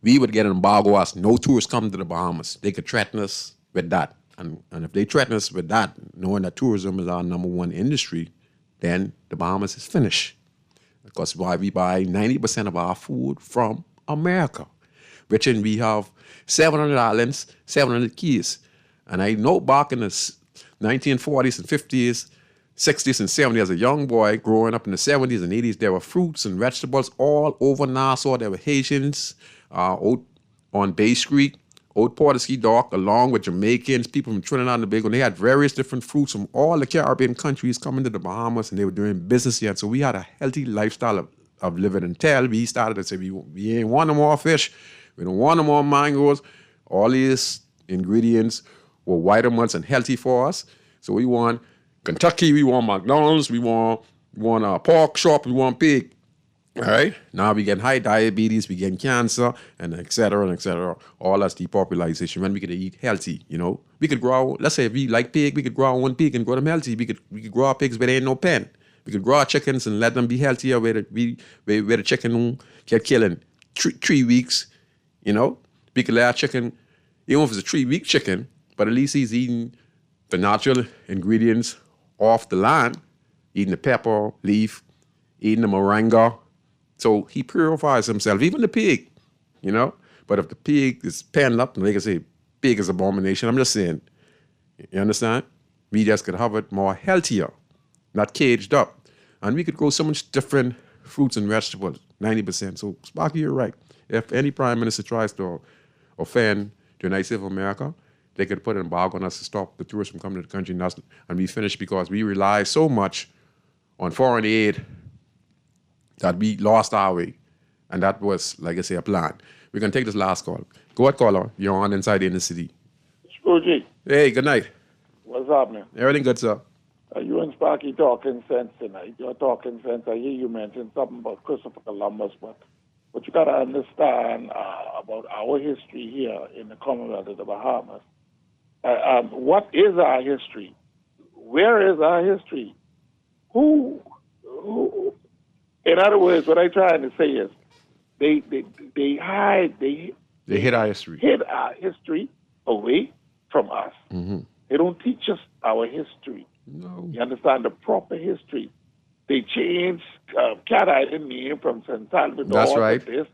we would get an embargo as no tourists come to the Bahamas. They could threaten us with that. And if they threaten us with that, knowing that tourism is our number one industry, then the Bahamas is finished. Because why we buy 90% of our food from America. Which we have 700 islands, 700 keys. And I know back in the 1940s and 50s, 60s and 70s, as a young boy growing up in the 70s and 80s, there were fruits and vegetables all over Nassau. There were Haitians out on Bay Street, out Portsea Dock, along with Jamaicans, people from Trinidad and Tobago. And they had various different fruits from all the Caribbean countries coming to the Bahamas, and they were doing business here. So we had a healthy lifestyle of living until we started to say, we ain't want no more fish. We don't want no more mangoes. All these ingredients were vitamins and healthy for us. So we want Kentucky, we want McDonald's, we want a pork chop, we want pig. All right? Now we get high diabetes, we get cancer, and et cetera, and et cetera. All that's depopulation. When we could eat healthy, you know. We could grow, let's say if we like pig, we could grow one pig and grow them healthy. We could grow our pigs where there ain't no pen. We could grow our chickens and let them be healthier where the chicken get killing 3 weeks, you know. We could let our chicken, even if it's a 3-week chicken, but at least he's eating the natural ingredients off the land, eating the pepper leaf, eating the moringa. So he purifies himself, even the pig, you know. But if the pig is penned up, and they can say pig is abomination, I'm just saying, you understand? we just could have it more healthier, not caged up. And we could grow so much different fruits and vegetables, 90%. So, Sparky, you're right. If any prime minister tries to offend the United States of America, they could put an embargo on us to stop the tourists from coming to the country and be finished because we rely so much on foreign aid that we lost our way. And that was, like I say, a plan. We're going to take this last call. Go ahead, caller. You're on Inside the Inner City. Scrooge. Hey, good night. What's happening? Everything good, sir. You and Sparky talking sense tonight. You're talking sense. I hear you mention something about Christopher Columbus, but what you got to understand about our history here in the Commonwealth of the Bahamas. What is our history? Where is our history? Who? In other words, what I'm trying to say is they hid our history. Hid our history away from us. Mm-hmm. They don't teach us our history. No. You understand the proper history. They changed Cat Island name from San Salvador That's right. to this,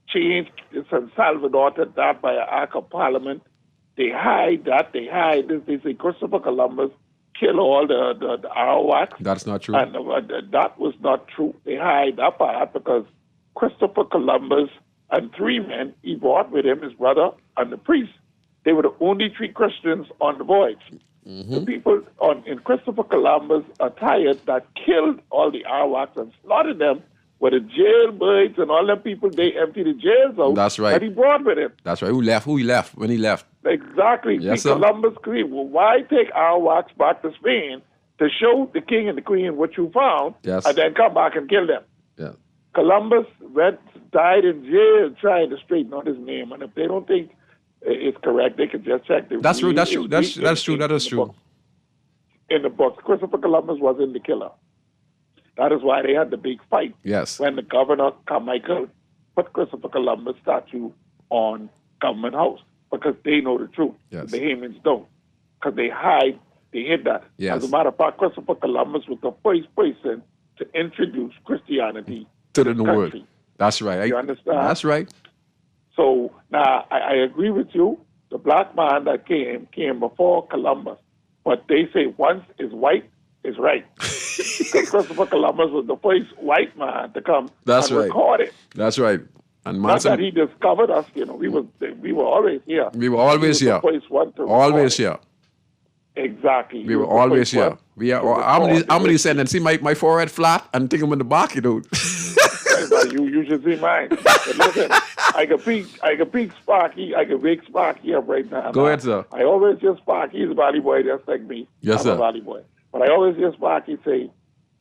changed San Salvador to that by an act of parliament. They hide that, they hide this. They say Christopher Columbus killed all the Arawaks. That's not true. And that was not true. They hide that part because Christopher Columbus and 3 men he brought with him, his brother and the priest. They were the only 3 Christians on the voyage. Mm-hmm. The people in Christopher Columbus attire that killed all the Arawaks and slaughtered them were the jailbirds and all them people. They emptied the jails out. That's right. That he brought with him. That's right. Who he left when he left. Exactly. Yes, See, sir. Columbus claimed, well, why take Arawaks back to Spain to show the king and the queen what you found Yes. and then come back and kill them? Yeah. Columbus died in jail trying to straighten out his name. And if they don't think it's correct, they can just check the That's true. That's true. That's true. That is true. In the books, Christopher Columbus wasn't the killer. That is why they had the big fight. Yes. When the governor, Carmichael, put Christopher Columbus statue on Government House because they know the truth. Yes. The Bahamians don't. Because they hid that. Yes. As a matter of fact, Christopher Columbus was the first person to introduce Christianity To the country. world. That's right. You understand? That's right. So now I agree with you. The black man that came before Columbus. But they say once is white is right. Because Christopher Columbus was the first white man to come That's and right. record it. That's right. And Not that Manson, he discovered us, we were always here. we were always He was here. the first one to Always record it. here. Exactly. We were always here. We are. I'm gonna send and see my forehead flat and take him in the back, You should see mine. But listen, I can peek Sparky. I can wake Sparky up right now. Go ahead, sir. I always hear Sparky. He's a valley boy just like me. Yes, I'm sir. a valley boy. But I always hear Sparky say,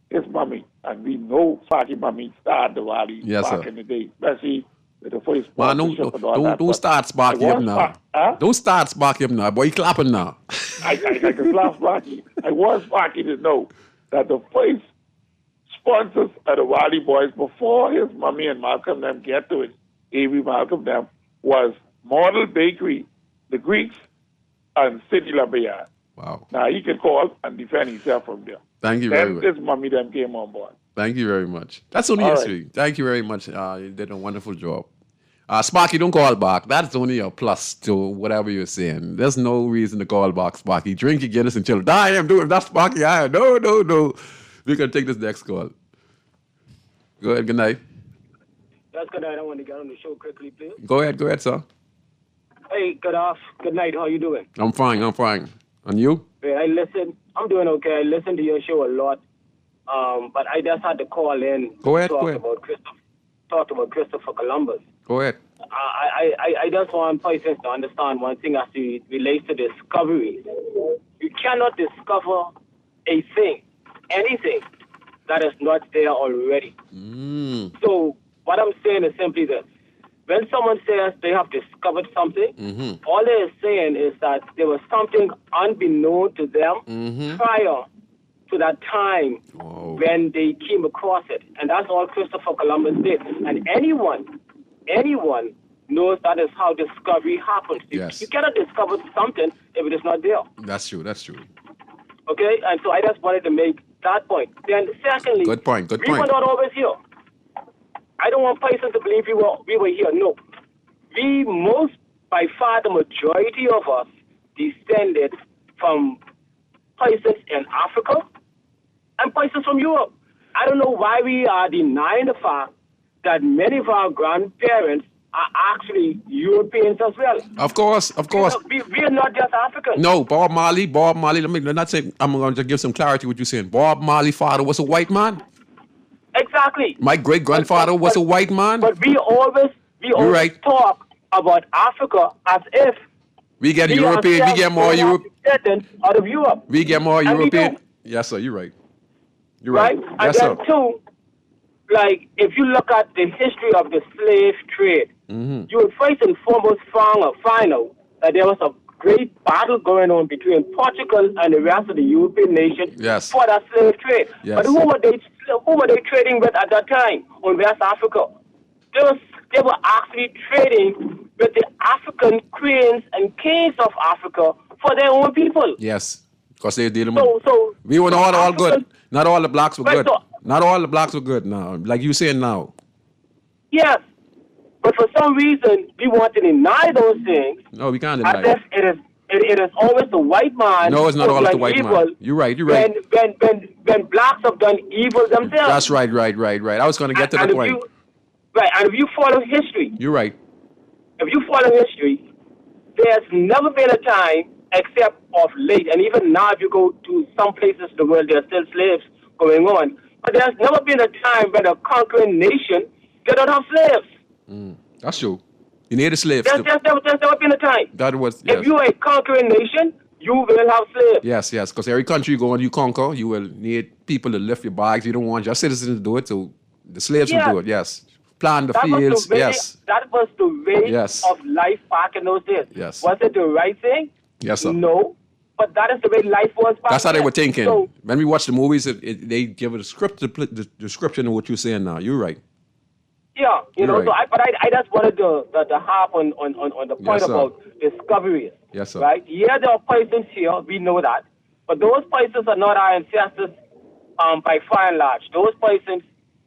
"It's mommy," and we know Sparky mommy started the valley Yes, back sir. in the day, especially with the first Man, sponsorship and all that. don't But start Sparky I up want now. Huh? Don't start Sparky up now. Boy, you clapping now. I can slap Sparky. I want Sparky to know that the first sponsors of the Wally Boys before his mommy and Malcolm them get to it, A.B. Malcolm them, was Model Bakery, the Greeks, and City La Bayard. Wow. Now he can call and defend himself from there. Thank you very Then much. his mommy them came on board. Thank you very much. That's only All history. Thank you very much. You did a wonderful job. Sparky, don't call back. That's only a plus to whatever you're saying. There's no reason to call back, Sparky. Drink your Guinness and chill. I am doing that's Sparky. No. We can take this next call. Go ahead. Good night. That's good night. I want to get on the show quickly, please. Go ahead, sir. Hey, good night. How you doing? I'm fine. And you? Hey, I'm doing okay. I listen to your show a lot. But I just had to call in Go ahead. talk about Christopher Columbus. Go ahead. I just want persons to understand one thing as it relates to discoveries. You cannot discover anything that is not there already. So what I'm saying is simply this. When someone says they have discovered something, all they're saying is that there was something unbeknown to them prior to that time when they came across it. And that's all Christopher Columbus did. And anyone knows that is how discovery happens. Yes. You cannot discover something if it is not there. That's true. Okay? And so I just wanted to make that point. Then secondly, Good point. we were not always here. I don't want persons to believe we were here. No. We by far the majority of us descended from persons in Africa and persons from Europe. I don't know why we are denying the fact that many of our grandparents are actually Europeans as well. Of course. We are not just Africans. No, Bob Marley, let me not say, I'm going to give some clarity to what you're saying. Bob Marley's father was a white man. Exactly. My great-grandfather was a white man. But we always right. talk about Africa as if we get European, we get more European out of Europe. We get more and European. Yes, sir, you're right. You're right. And Yes, then sir. too, like if you look at the history of the slave trade, you would first and foremost find that there was a great battle going on between Portugal and the rest of the European nations Yes. for that slave trade. Yes. But who were they trading with at that time on West Africa? They were actually trading with the African queens and kings of Africa for their own people. Yes, because they're dealing So- with... we were not all good. African- Not all the blacks were Right, good. so- Not all the blacks were good now, like you saying now. Yes. But for some reason, we want to deny those things No, we can't as deny if it is always the white man. No, it's not who's always the done white evil man. You're right. When blacks have done evil themselves. That's right. I was going to get to the point. And if you follow history, You're right. if you follow history, there's never been a time, except of late, and even now if you go to some places in the world, there are still slaves going on. But there's never been a time when a conquering nation did not have slaves. That's true. You need a slave. There's never been a time. That was, yes. If you're a conquering nation, you will have slaves. Yes, because every country you go and you conquer, you will need people to lift your bags. You don't want your citizens to do it, so the slaves will do it, yes. Plant the fields, yes. That was the way Yes. of life back in those days. Yes. Was it the right thing? Yes, sir. No. But that is the way life was back That's how they then. were thinking. So, When we watch the movies, they give it a script, the description of what you're saying now. You're right. yeah, You're right. so I just wanted to harp on the point Yes, sir. about discoveries. Yes, sir. Right? Yeah, there are persons here, we know that. But those persons are not our ancestors by far and large. Those persons,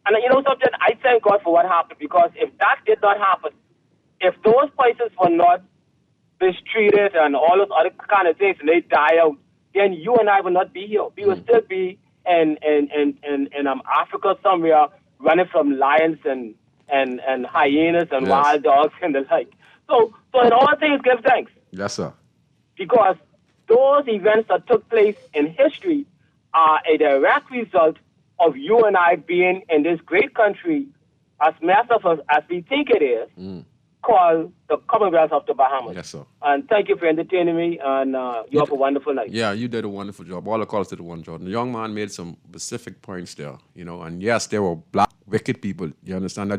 and you know something, I thank God for what happened, because if that did not happen, if those persons were not mistreated and all those other kind of things, and they die out, then you and I will not be here. We will still be in Africa somewhere, running from lions and hyenas and Yes. wild dogs and the like. So in all things, give thanks, Yes, sir. because those events that took place in history are a direct result of you and I being in this great country, as massive as we think it is, called the Commonwealth of the Bahamas. Yes, sir. And thank you for entertaining me, and you have a wonderful night. Yeah, you did a wonderful job. All the callers did a wonderful job. The young man made some specific points there, and yes, there were black, wicked people. You understand?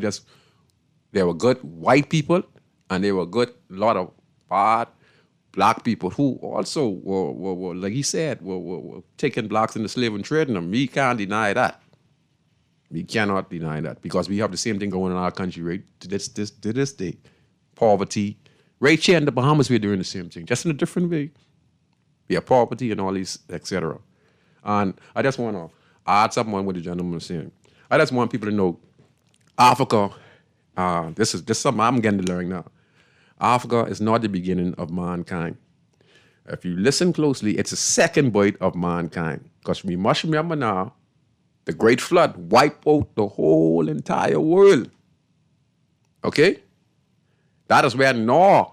There were good white people, and there were good, lot of bad black people who also were like he said, were taking blacks into slavery and trading them. We can't deny that. We cannot deny that, because we have the same thing going on in our country, right? To this day. Poverty. Right here in the Bahamas, we're doing the same thing, just in a different way. We have poverty and all these, etc. And I just want to add something on what the gentleman was saying. I just want people to know, Africa, this is something I'm getting to learn now. Africa is not the beginning of mankind. If you listen closely, it's the second birth of mankind. Because we must remember now, the Great Flood wiped out the whole entire world. Okay? That is where Noah,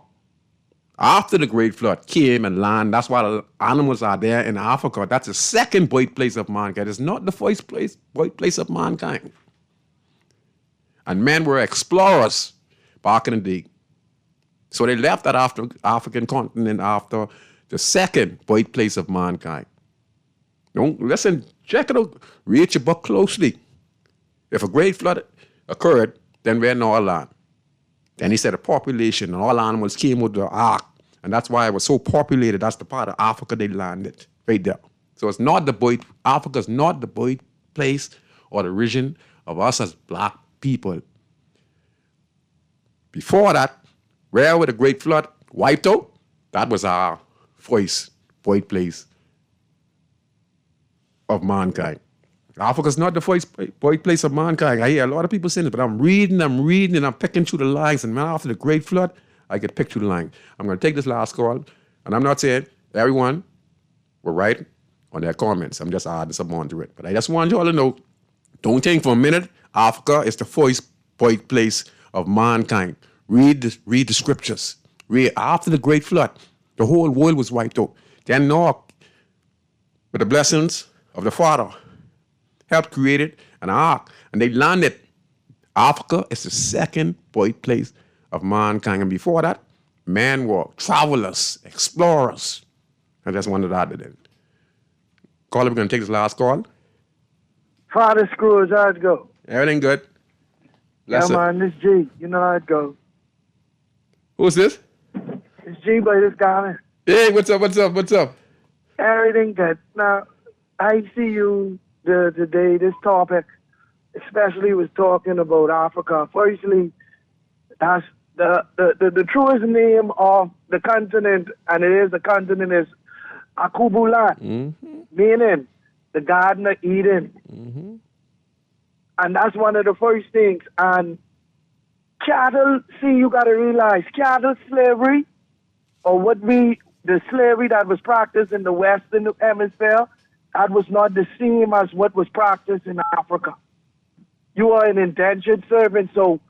after the Great Flood, came and landed. That's why the animals are there in Africa. That's the second birthplace of mankind. It's not the first birthplace of mankind. And men were explorers back in the day. So they left that African continent after the second birthplace of mankind. Don't listen, check it out, read your book closely. If a great flood occurred, then we're in our land. Then he said the population and all animals came with the ark. And that's why it was so populated. That's the part of Africa they landed, right there. So it's not Africa's not the birthplace or the origin of us as black people. Before that, where the Great Flood wiped out, that was our first birthplace of mankind. Africa's not the first birthplace of mankind. I hear a lot of people saying it, but I'm reading, and I'm picking through the lines. And man, after the Great Flood, I could pick through the line. I'm going to take this last call, and I'm not saying everyone were right on their comments. I'm just adding some on to it. But I just want you all to know, don't think for a minute, Africa is the first place of mankind. Read the scriptures. Read after the great flood, the whole world was wiped out. Then Noah, with the blessings of the Father, helped create an ark, and they landed. Africa is the second birthplace of mankind. And before that, men were travelers, explorers. I just wanted to add that in. Caller, we're going to take this last call. Father Scrooge, how'd it go? Everything good. Yeah, man, this G. You know how it goes. Who's this? It's G, by this guy. Hey, what's up? Everything good. Now, I see you today, this topic, especially was talking about Africa. Firstly, that's the truest name of the continent, and it is the continent, is Akubulan, meaning the Garden of Eden. And that's one of the first things. And cattle, you got to realize, cattle slavery, or the slavery that was practiced in the Western Hemisphere, that was not the same as what was practiced in Africa. You are an indentured servant, so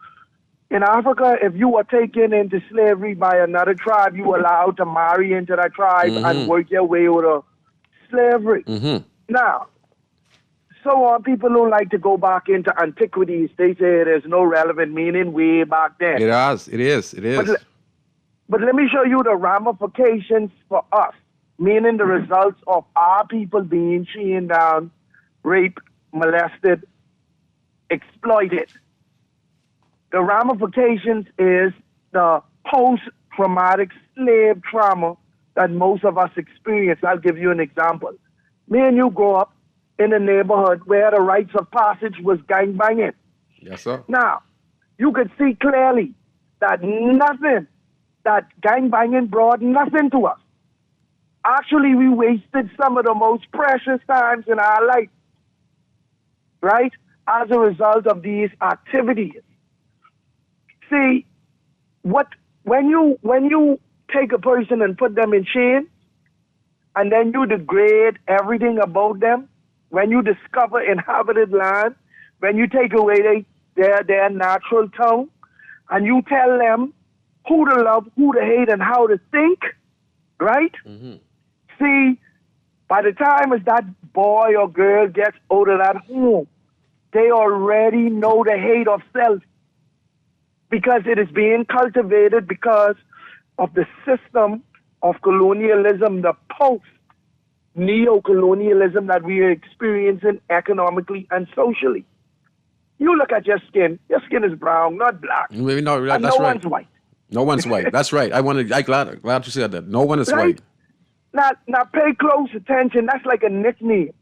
in Africa, if you were taken into slavery by another tribe, you were allowed to marry into that tribe and work your way out of slavery. Now, people don't like to go back into antiquities. They say there's no relevant meaning way back then. It is. But let me show you the ramifications for us, meaning the results of our people being chained down, raped, molested, exploited. The ramifications is the post-traumatic slave trauma that most of us experience. I'll give you an example. Me and you grew up in a neighborhood where the rites of passage was gangbanging. Yes, sir. Now, you could see clearly that gangbanging brought nothing to us. Actually, we wasted some of the most precious times in our life, right, as a result of these activities. See, when you take a person and put them in chains, and then you degrade everything about them, when you discover inhabited land, when you take away their natural tongue, and you tell them who to love, who to hate, and how to think, right? See, by the time as that boy or girl gets out of that home, they already know the hate of self, because it is being cultivated because of the system of colonialism, the post-neo-colonialism that we are experiencing economically and socially. You look at your skin is brown, not black. Maybe no, and that's no right. one's white. No one's white. That's right. I'm glad you said that. No one is Right? white. Now pay close attention. That's like a nickname.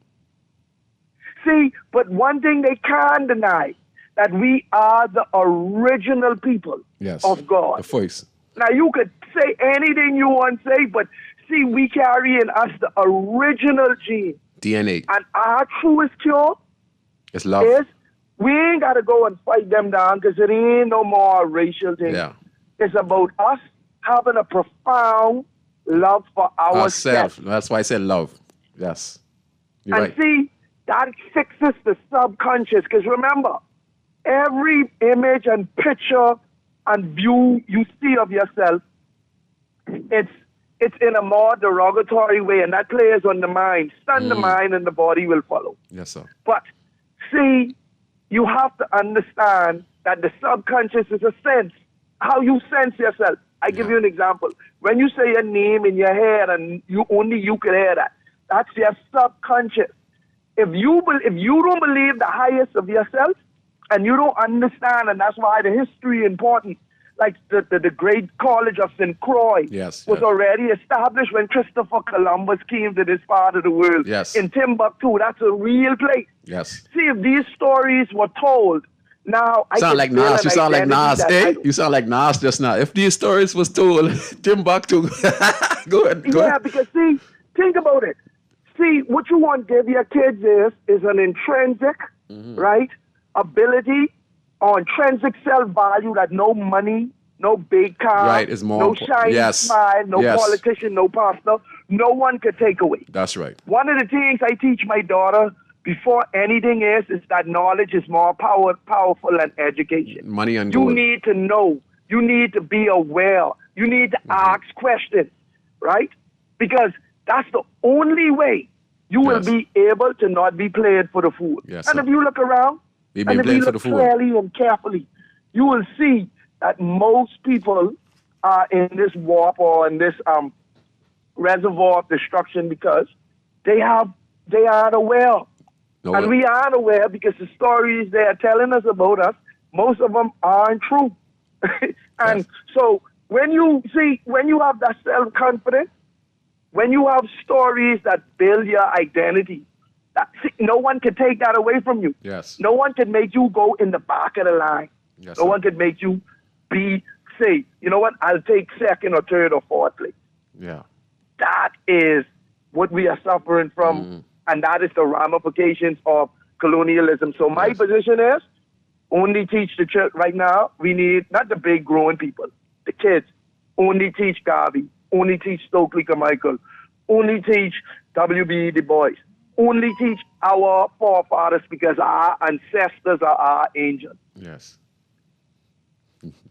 See, but one thing they can't deny, that we are the original people of God. The voice. Now, you could say anything you want to say, but see, we carry in us the original gene. DNA. And our truest cure It's love. is we ain't got to go and fight them down, because it ain't no more a racial thing. Yeah. It's about us having a profound love for ourselves. That's why I said love. Yes. You're And right. see, that fixes the subconscious, because remember, every image and picture and view you see of yourself, it's in a more derogatory way, and that plays on the mind. Stun the mind, and the body will follow. Yes, sir. But see, you have to understand that the subconscious is a sense, how you sense yourself. I give you an example. When you say your name in your head, and only you can hear that, that's your subconscious. If you don't believe the highest of yourself, and you don't understand, and that's why the history is important, like the great College of St. Croix was already established when Christopher Columbus came to this part of the world. In Timbuktu. That's a real place. See, if these stories were told, now I sound like Nas. You sound like Nas. You sound like Nas just now. If these stories was told, Timbuktu. Go ahead. Because see, think about it. See, what you want to give your kids is an intrinsic, right, ability or intrinsic self-value that no money, no big car, is more no shiny smile, no politician, no pastor, no one could take away. That's right. One of the things I teach my daughter before anything is that knowledge is more powerful than education. Money and you gold. need to know. You need to be aware. You need to ask questions, right? Because that's the only way you will be able to not be played for the food. Yes, and sir. if you look around, We've and been if you played for look the food. clearly and carefully, you will see that most people are in this warp or in this reservoir of destruction because they aren't aware. And we aren't aware because the stories they are telling us about us, most of them aren't true. And so when you have that self-confidence, when you have stories that build your identity, no one can take that away from you. Yes. No one can make you go in the back of the line. Yes, no one can make you say, you know what, I'll take second or third or fourth place. Yeah. That is what we are suffering from, and that is the ramifications of colonialism. So my position is, only teach the church right now. We need not the big growing people, the kids. Only teach Garvey. Only teach Stokely Carmichael. Only teach W.B. Du Bois. Only teach our forefathers because our ancestors are our angels. Yes.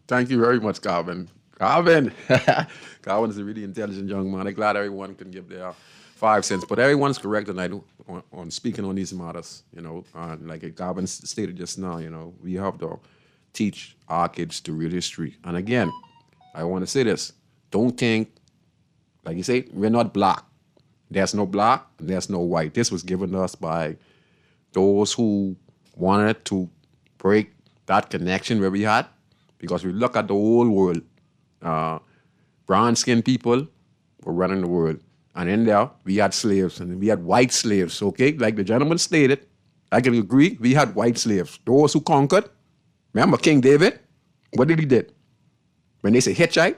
Thank you very much, Calvin. Calvin is a really intelligent young man. I'm glad everyone can give their 5 cents. But everyone's correct tonight on speaking on these matters. Like Calvin stated just now, we have to teach our kids the real history. And again, I want to say this. Don't think, like you say, we're not black. There's no black, there's no white. This was given to us by those who wanted to break that connection where we had. Because we look at the whole world, brown-skinned people were running the world. And in there, we had slaves, and we had white slaves, okay? Like the gentleman stated, I can agree, we had white slaves. Those who conquered, remember King David? What did he do? When they say hitchhike,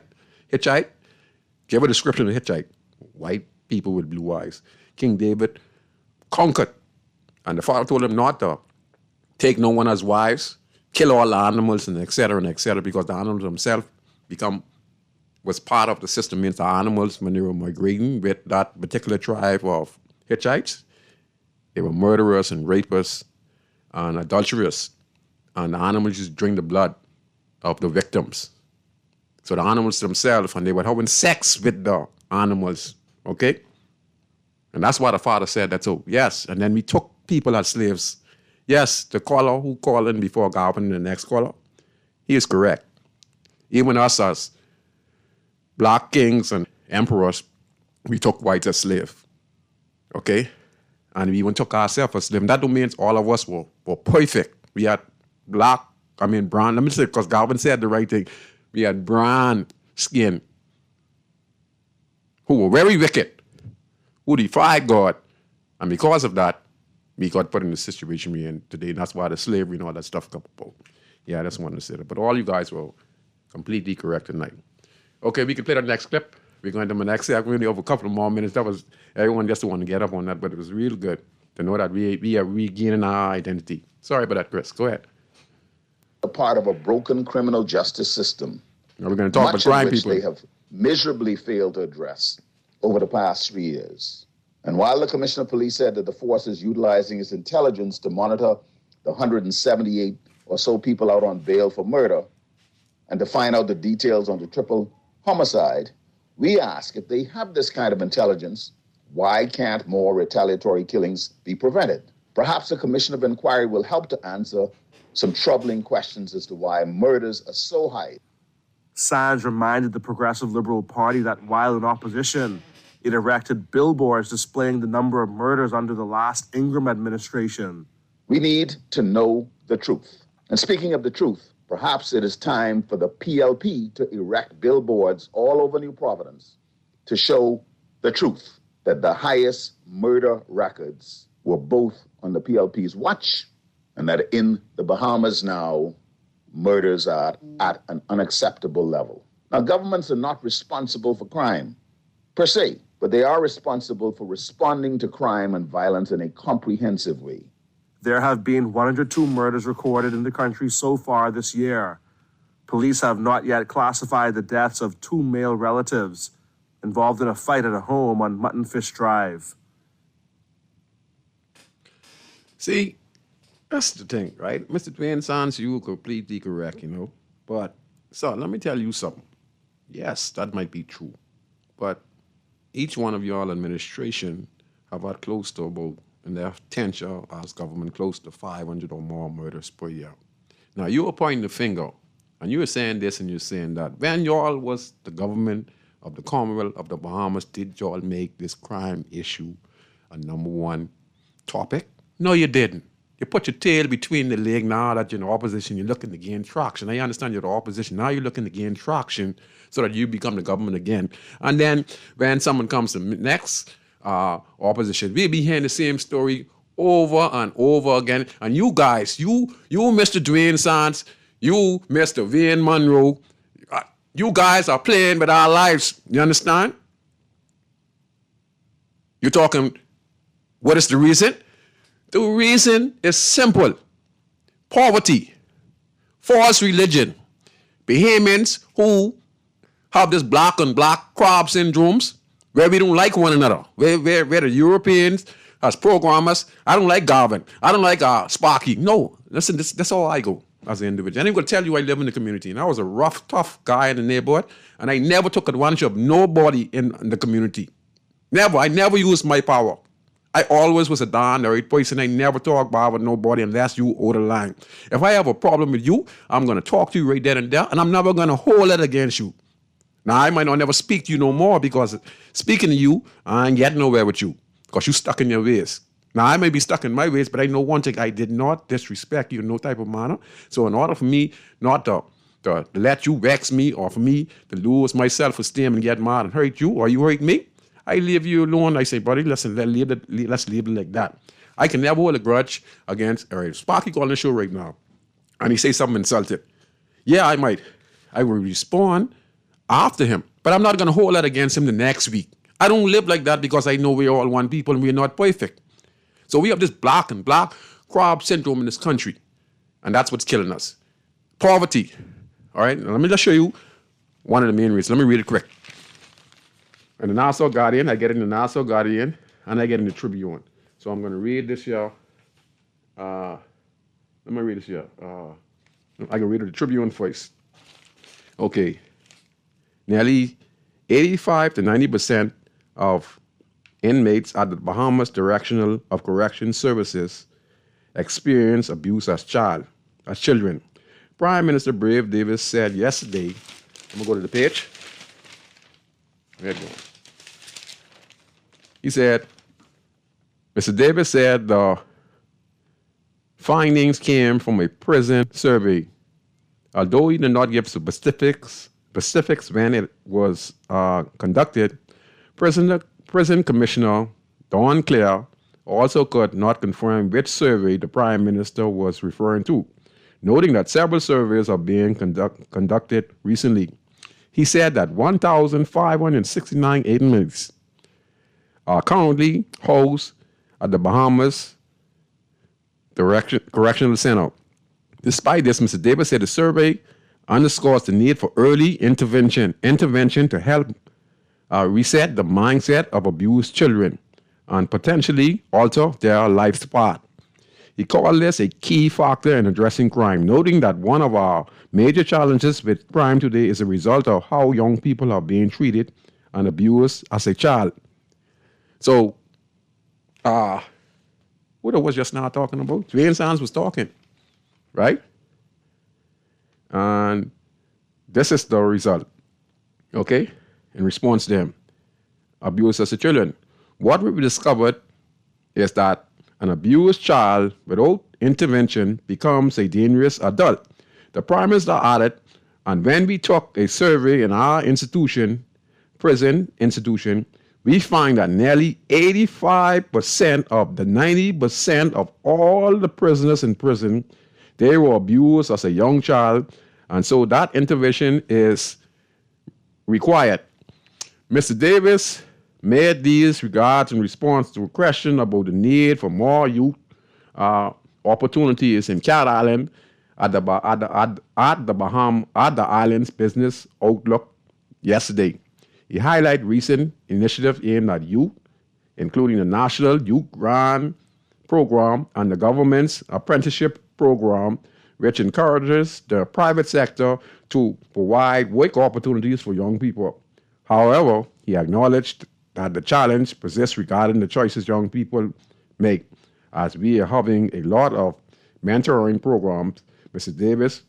give a description of hitchhike. White people with blue eyes. King David conquered. And the father told him not to take no one as wives, kill all the animals, and et cetera, because the animals themselves was part of the system. Means the animals, when they were migrating with that particular tribe of Hittites, they were murderers and rapists and adulterers. And the animals just drink the blood of the victims. So the animals themselves, and they were having sex with the animals, okay? And that's why the father said that, so yes. And then we took people as slaves. Yes, the caller who called in before Galvin, the next caller, he is correct. Even us as black kings and emperors, we took whites as slaves, okay? And we even took ourselves as slaves. That don't mean all of us were perfect. We had brown, let me say, because Galvin said the right thing. We had brown skin who were very wicked, who defied God. And because of that, we got put in the situation we're in today. And that's why the slavery and all that stuff come about. Yeah, I just wanted to say that. But all you guys were completely correct tonight. Okay, we can play the next clip. We're going to the next segment. We only have a couple of more minutes. That was, everyone just wanted to get up on that, but it was real good to know that we are regaining our identity. Sorry about that, Chris. Go ahead. A part of a broken criminal justice system. Now we're going to talk about crime people. They have miserably failed to address over the past 3 years. And while the Commissioner of Police said that the force is utilizing its intelligence to monitor the 178 or so people out on bail for murder and to find out the details on the triple homicide, we ask, if they have this kind of intelligence, why can't more retaliatory killings be prevented? Perhaps a commission of inquiry will help to answer some troubling questions as to why murders are so high. Sands reminded the Progressive Liberal Party that while in opposition, it erected billboards displaying the number of murders under the last Ingram administration. We need to know the truth. And speaking of the truth, perhaps it is time for the PLP to erect billboards all over New Providence to show the truth, that the highest murder records were both on the PLP's watch, and that in the Bahamas now, murders are at an unacceptable level. Now, governments are not responsible for crime, per se, but they are responsible for responding to crime and violence in a comprehensive way. There have been 102 murders recorded in the country so far this year. Police have not yet classified the deaths of 2 male relatives. involved in a fight at a home on Muttonfish Drive. See, that's the thing, right? Mr. Dwayne Sands, you were completely correct, But, so, let me tell you something. Yes, that might be true. But each one of y'all administration have had close to about, in their tenure as government, close to 500 or more murders per year. Now, you were pointing the finger, and you were saying this and you're saying that. When y'all was the government of the Commonwealth of the Bahamas, did y'all make this crime issue a number one topic? No, you didn't. You put your tail between the leg now that you're in the opposition, you're looking to gain traction. I understand you're the opposition. Now you're looking to gain traction so that you become the government again. And then when someone comes to next opposition, we'll be hearing the same story over and over again. And you guys, you Mr. Dwayne Sands, you Mr. Vane Monroe, you guys are playing with our lives. You understand? You're talking, what is the reason? The reason is simple. Poverty, false religion, Bahamians who have this black on black crab syndromes where we don't like one another, where the Europeans as programmers, I don't like Garvin, I don't like Sparky. No, listen, that's all I go as an individual. And I'm going to tell you I live in the community, and I was a rough, tough guy in the neighborhood, and I never took advantage of nobody in the community. Never. I never used my power. I always was a down the right person. I never talk bad with nobody unless you owe the line. If I have a problem with you, I'm going to talk to you right then and there, and I'm never going to hold it against you. Now, I might not never speak to you no more because speaking to you, I ain't getting nowhere with you because you stuck in your ways. Now, I may be stuck in my ways, but I know one thing. I did not disrespect you in no type of manner. So in order for me not to let you vex me or for me to lose my self-esteem and get mad and hurt you or you hurt me, I leave you alone. I say, buddy, listen, let's leave it like that. I can never hold a grudge against, all right, Sparky calling the show right now, and he say something insulted. Yeah, I might. I will respond after him, but I'm not going to hold that against him the next week. I don't live like that because I know we're all one people and we're not perfect. So we have this black and black crab syndrome in this country, and that's what's killing us. Poverty. All right, now let me just show you one of the main reasons. Let me read it quick. And the Nassau Guardian, I get in the Nassau Guardian, and I get in the Tribune. So I'm going to read this here. Let me read this here. I can read the Tribune first. Okay. Nearly 85 to 90% of inmates at the Bahamas Directional of Correction Services experience abuse as children. Prime Minister Brave Davis said yesterday, I'm going to go to the page. There you go. He said, Mr. Davis said the findings came from a prison survey. Although he did not give specifics when it was conducted, Prison Commissioner Don Clare also could not confirm which survey the Prime Minister was referring to, noting that several surveys are being conducted recently. He said that 1,569 inmates are currently housed at the Bahamas Correctional Center. Despite this, Mr. Davis said the survey underscores the need for early intervention to help reset the mindset of abused children and potentially alter their life's path. He called this a key factor in addressing crime, noting that one of our major challenges with crime today is a result of how young people are being treated and abused as a child. So, what I was just now talking about, Dwayne Sands was talking, right? And this is the result, okay? In response to them, abuse as a children. What we discovered is that an abused child without intervention becomes a dangerous adult. The Prime Minister added, and when we took a survey in our prison institution, we find that nearly 85% of the 90% of all the prisoners in prison, they were abused as a young child, and so that intervention is required. Mr. Davis made these regards in response to a question about the need for more youth opportunities in Cat Island at the island's business outlook yesterday. He highlighted recent initiatives aimed at youth, including the National Youth Grant Program and the government's apprenticeship program, which encourages the private sector to provide work opportunities for young people. However, he acknowledged that the challenge persists regarding the choices young people make, as we are having a lot of mentoring programs. Mr. Davis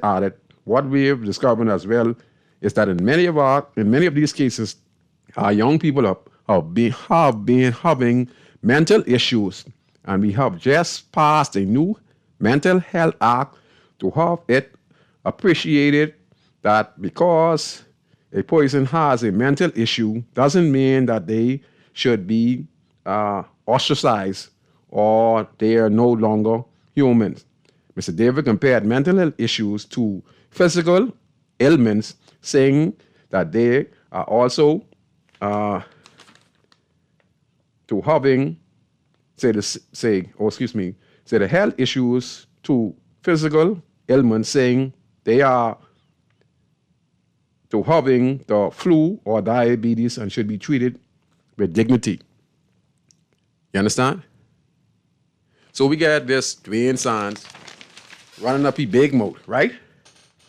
added, what we have discovered as well is that in many of these cases, our young people have been having mental issues, and we have just passed a new Mental Health Act to have it appreciated that because a person has a mental issue doesn't mean that they should be ostracized or they are no longer humans. Mr. David compared mental health issues to physical ailments, saying that they are also to having say the health issues to physical ailments, saying they are to having the flu or diabetes and should be treated with dignity. You understand? So we got this Dwayne Sands running up his big mouth, right?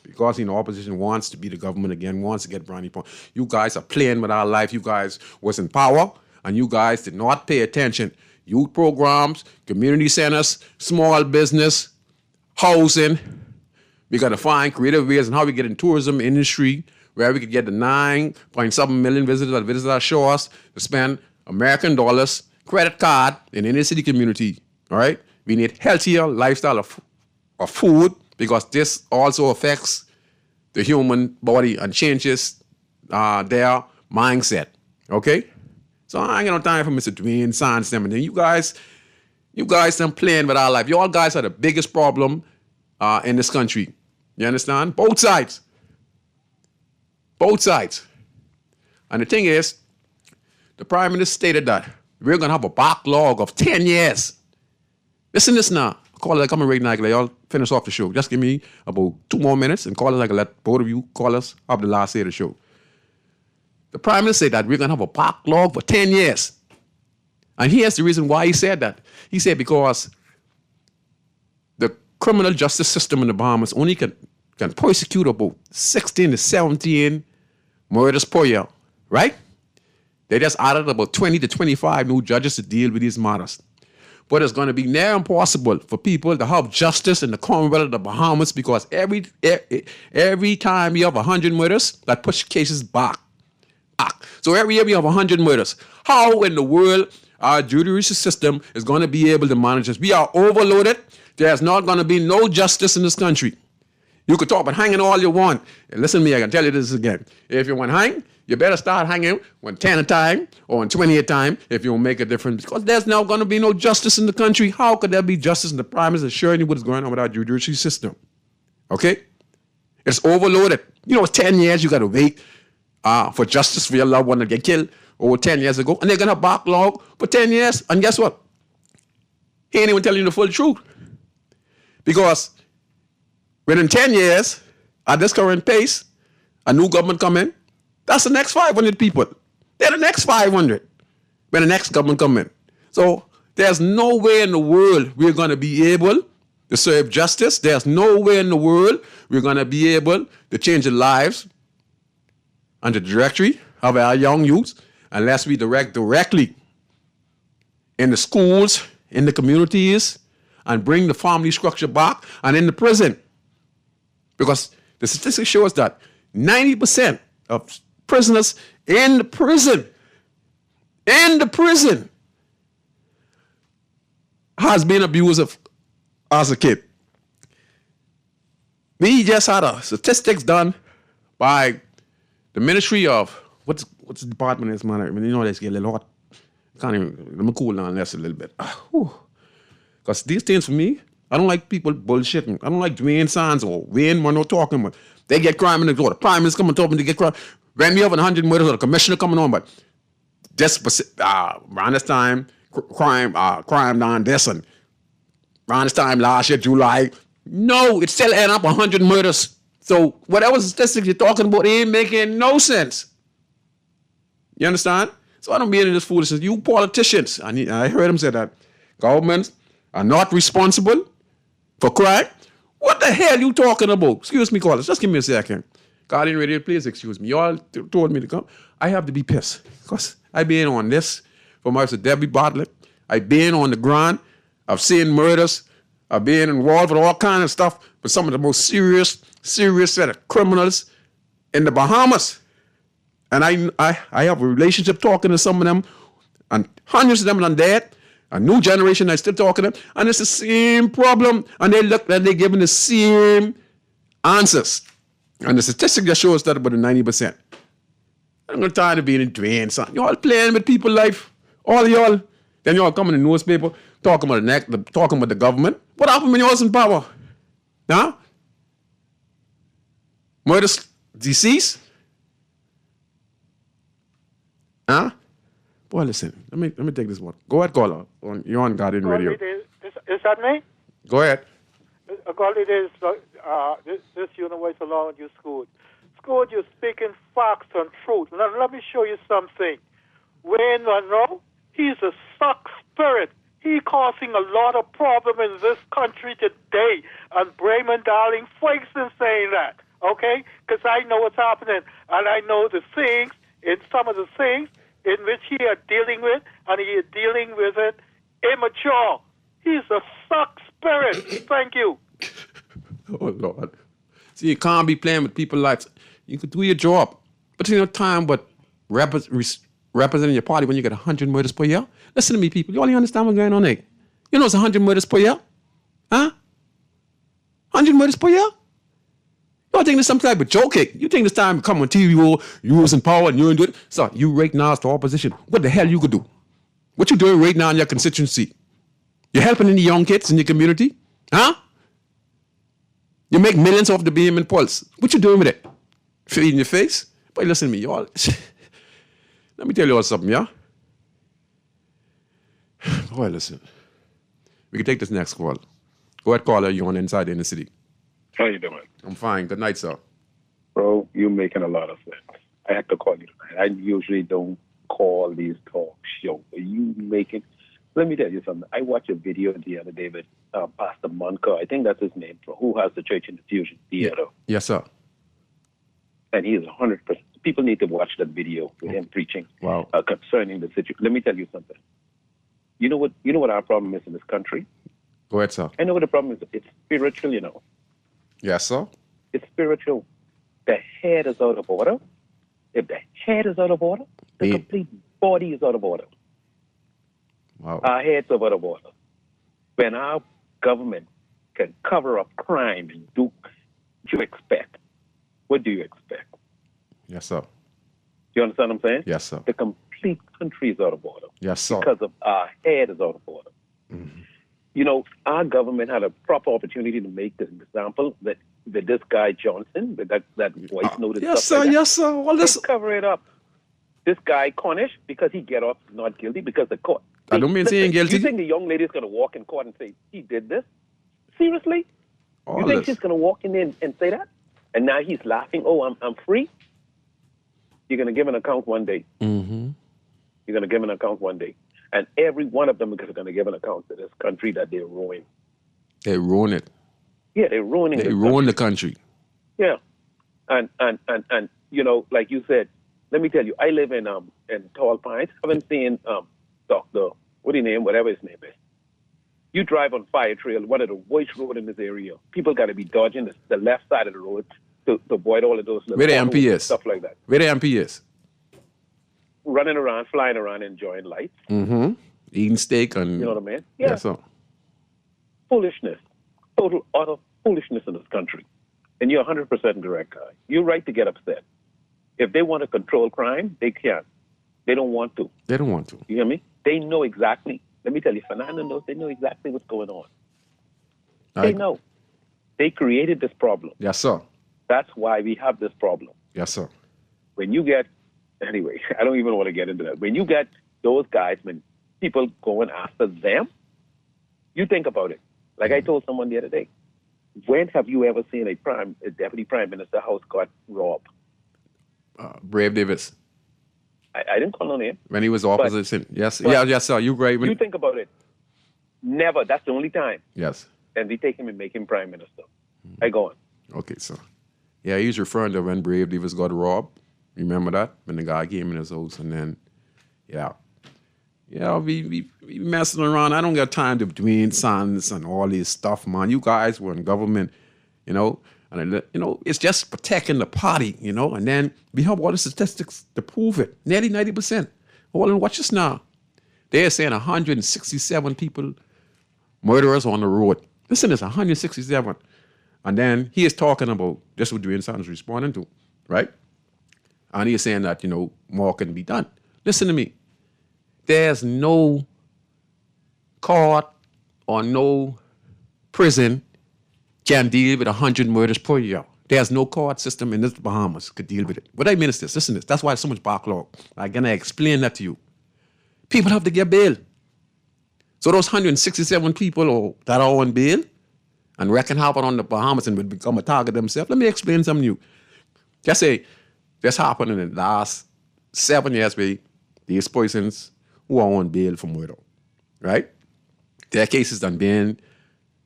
Because the opposition wants to be the government again, wants to get brownie point. You guys are playing with our life. You guys was in power, and you guys did not pay attention. Youth programs, community centers, small business, housing. We got to find creative ways on how we get in tourism industry, where we could get the 9.7 million visitors that visit our shores to spend American dollars, credit card in any city community, all right? We need healthier lifestyle of food, because this also affects the human body and changes their mindset, okay? So I ain't got no time for Mr. Dwayne Sands them. And then you guys done playing with our life. You all guys are the biggest problem in this country. You understand? Both sides. Both sides. And the thing is, the Prime Minister stated that we're going to have a backlog of 10 years. Listen to this now. Call it like I'm a right now. Like, y'all finish off the show. Just give me about 2 more minutes and call it like let both of you call us up the last day of the show. The Prime Minister said that we're going to have a backlog for 10 years. And here's the reason why he said that. He said because the criminal justice system in the Bahamas only can prosecute about 16 to 17 murders per year, right? They just added about 20 to 25 new judges to deal with these matters. But it's going to be near impossible for people to have justice in the Commonwealth of the Bahamas, because every time you have 100 murders, that push cases back. So every year we have 100 murders. How in the world our judicial system is going to be able to manage this? We are overloaded. There's not going to be no justice in this country. You could talk about hanging all you want. And listen to me, I can tell you this again. If you want to hang, you better start hanging on 10 a time or on 20 a time if you will make a difference. Because there's now going to be no justice in the country. How could there be justice in the Prime Minister showing you what is going on with our judicial system? Okay? It's overloaded. You know, 10 years you got to wait for justice for your loved one to get killed over 10 years ago. And they're going to backlog for 10 years. And guess what? He ain't even telling you the full truth. Because within 10 years, at this current pace, a new government come in, that's the next 500 people. They're the next 500 when the next government come in. So there's no way in the world we're going to be able to serve justice. There's no way in the world we're going to be able to change the lives and the trajectory of our young youth unless we direct directly in the schools, in the communities, and bring the family structure back, and in the prison. Because the statistics show us that 90% of prisoners in the prison has been abusive as a kid. We just had a statistics done by the Ministry of, what's the department is, man? I mean, you know, let's get a little hot. Can't even, let me cool down less a little bit. Because these things for me, I don't like people bullshitting. I don't like Dwayne Sands or Wayne Monroe talking about. They get crime in the door. The Prime Minister coming talking to get crime. When we have 100 murders or the commissioner coming on, but just around this time, crime down this, and around this time last year, July, no, it still end up 100 murders. So whatever statistics you're talking about, it ain't making no sense. You understand? So I don't be into this foolishness. You politicians, I heard him say that governments are not responsible for crime. What the hell you talking about? Excuse me, callers. Just give me a second. Guardian Radio, please excuse me. You all told me to come. I have to be pissed because I've been on this for Mr. Debbie Bartlett. I've been on the ground. I've seen murders. I've been involved with all kinds of stuff with some of the most serious set of criminals in the Bahamas. And I have a relationship talking to some of them, and hundreds of them are dead. A new generation I still talking to them, and it's the same problem. And they look like they're giving the same answers. And the statistic just shows that about 90%. I'm not tired of being drained, son. Y'all playing with people's life. All y'all. Then y'all come in the newspaper talking about the government. What happened when y'all's in power? Huh? Murders, deceased? Huh? Boy, listen. Let me take this one. Go ahead, caller. You're on Guardian Radio. Is that me? Go ahead. Golly, this universal law in your school. School, you're speaking facts and truth. Now, let me show you something. Wayne Monroe, he's a suck spirit. He's causing a lot of problem in this country today. And Brayman Darling fakes in saying that, okay? Because I know what's happening. And I know the things, in some of the things, in which he is dealing with, and he is dealing with it immature. He's a suck spirit. Thank you. Oh, Lord. See, you can't be playing with people's lives. You could do your job. But you know, time but representing your party when you get 100 murders per year? Listen to me, people. You all understand what's going on there? You know it's 100 murders per year? Huh? 100 murders per year? You all think this some type of joking? You think this time come on TV, you was in power and you ain't do it? So you right now is the opposition. What the hell you could do? What you doing right now in your constituency? You're helping any young kids in your community? Huh? You make millions off the BM and Pulse. What you doing with it? Feeding your face? But listen to me, y'all. Let me tell you all something, yeah? Boy, listen. We can take this next call. Go ahead, caller. You're on Inside in the City. How you doing? I'm fine. Good night, sir. Bro, you're making a lot of sense. I have to call you tonight. I usually don't call these talk shows. Are you making... Let me tell you something. I watched a video the other day with Pastor Munker. I think that's his name, who has the Church in the Fusion Theater. Yes, sir. And he is 100%. People need to watch that video with him preaching concerning the situation. Let me tell you something. You know what our problem is in this country? Go ahead, sir. I know what the problem is. It's spiritual, you know. Yes, sir. It's spiritual. The head is out of order. If the head is out of order, the complete body is out of order. Wow. Our heads are out of order. When our government can cover up crime and do what you expect, what do you expect? Yes, sir. You understand what I'm saying? Yes, sir. The complete country is out of order. Yes, sir. Because of our head is out of order. Mm-hmm. You know, our government had a proper opportunity to make the example that this guy Johnson, that voice noted yes, stuff sir. like Yes, sir. Well, listen. Cover it up. This guy Cornish, because he get off not guilty because the court. I don't mean saying guilty. You think the young lady is going to walk in court and say, he did this? Seriously? You think she's going to walk in there and say that? And now he's laughing, oh, I'm free? You're going to give an account one day. Mm-hmm. You're going to give an account one day. And every one of them is going to give an account to this country that they're ruining. They ruin it. Yeah, they're ruining it. They ruin the country. Yeah. And you know, like you said, let me tell you, I live in Tall Pines. I haven't seen Dr. Whatever his name is. You drive on Fire Trail, one of the worst roads in this area. People got to be dodging the left side of the road to avoid all of those Where the MP is? Stuff like that. Where the MP is? Running around, flying around, enjoying life. Mm-hmm. Eating steak and... You know what I mean? Yeah. Yes, sir. Foolishness. Total, utter foolishness in this country. And you're 100% correct, guy. You're right to get upset. If they want to control crime, they can. They don't want to. They don't want to. You hear me? They know exactly. Let me tell you, Fernando knows. They know exactly what's going on. They know. They created this problem. Yes, sir. That's why we have this problem. Yes, sir. When you get, anyway, I don't even want to get into that. When you get those guys, when people going after them, you think about it. Like I told someone the other day, when have you ever seen a deputy prime minister house got robbed? Brave Davis. I didn't call no name. When he was opposition. Yes, sir. You great. You think about it. Never. That's the only time. Yes. And they take him and make him prime minister. I go on. Okay, sir. Yeah, he's referring to when Brave Leaders got robbed. Remember that? When the guy came in his house and then, we messing around. I don't got time to between sons and all this stuff, man. You guys were in government, and it's just protecting the party, and then we have all the statistics to prove it. Nearly 90%. Well, and watch this now. They're saying 167 people, murderers on the road. Listen, it's 167. And then he is talking about just what Dwayne Sanders is responding to, right? And he is saying that, more can be done. Listen to me. There's no court or no prison can deal with 100 murders per year. There's no court system in the Bahamas could deal with it. What I mean is this. Listen to this. That's why there's so much backlog. I'm going to explain that to you. People have to get bail. So those 167 people that are on bail and reckon happen on the Bahamas and would become a target themselves, let me explain something to you. Just say, this happened in the last 7 years with these persons who are on bail for murder, right? Their cases done been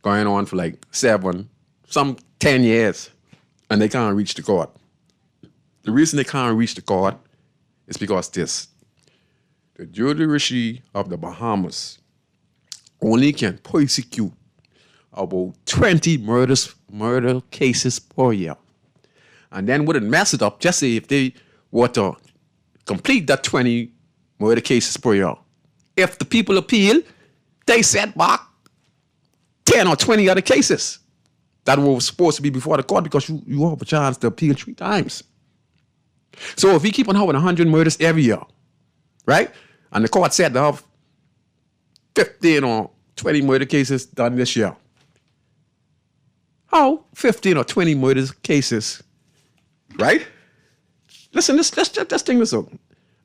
going on for like 7, some 10 years, and they can't reach the court. The reason they can't reach the court is because the judiciary of the Bahamas only can prosecute about 20 murder cases per year. And then wouldn't mess it up, just say if they were to complete that 20 murder cases per year. If the people appeal, they set back 10 or 20 other cases that were supposed to be before the court because you have a chance to appeal 3 times. So if we keep on having 100 murders every year, right? And the court said to have 15 or 20 murder cases done this year. How 15 or 20 murder cases, right? Listen, let's think this up.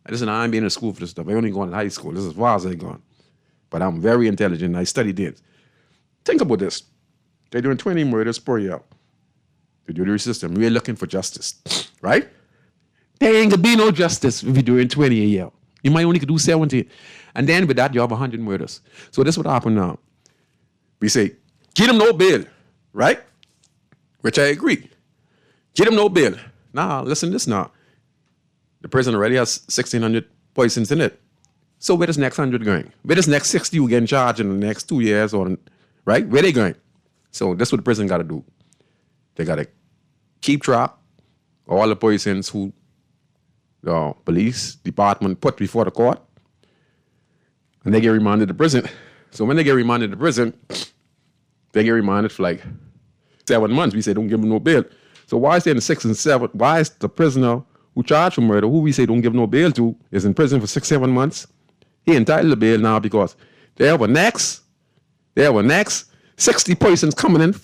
Listen, I ain't been in school for this stuff. I only going to high school. This is as far as I gone. But I'm very intelligent. I studied it. Think about this. They're doing 20 murders per year. The judiciary system, we're looking for justice, right? There ain't gonna be no justice if you're doing 20 a year. You might only could do 70. And then with that, you have 100 murders. So this is what happened now. We say, get them no bail, right? Which I agree. Get them no bail. Now, listen to this now. The prison already has 1,600 persons in it. So where does next 100 going? Where does next 60 who get in charge in the next 2 years? Right? Where they going? So that's what the prison got to do. They got to keep track of all the persons who the police department put before the court. And they get remanded to prison. So when they get remanded to prison, they get remanded for like 7 months. We say don't give them no bail. So why is they in 6 and 7? Why is the prisoner who charged for murder, who we say don't give no bail to, is in prison for 6, 7 months? He entitled to bail now because they have a next 60 persons coming in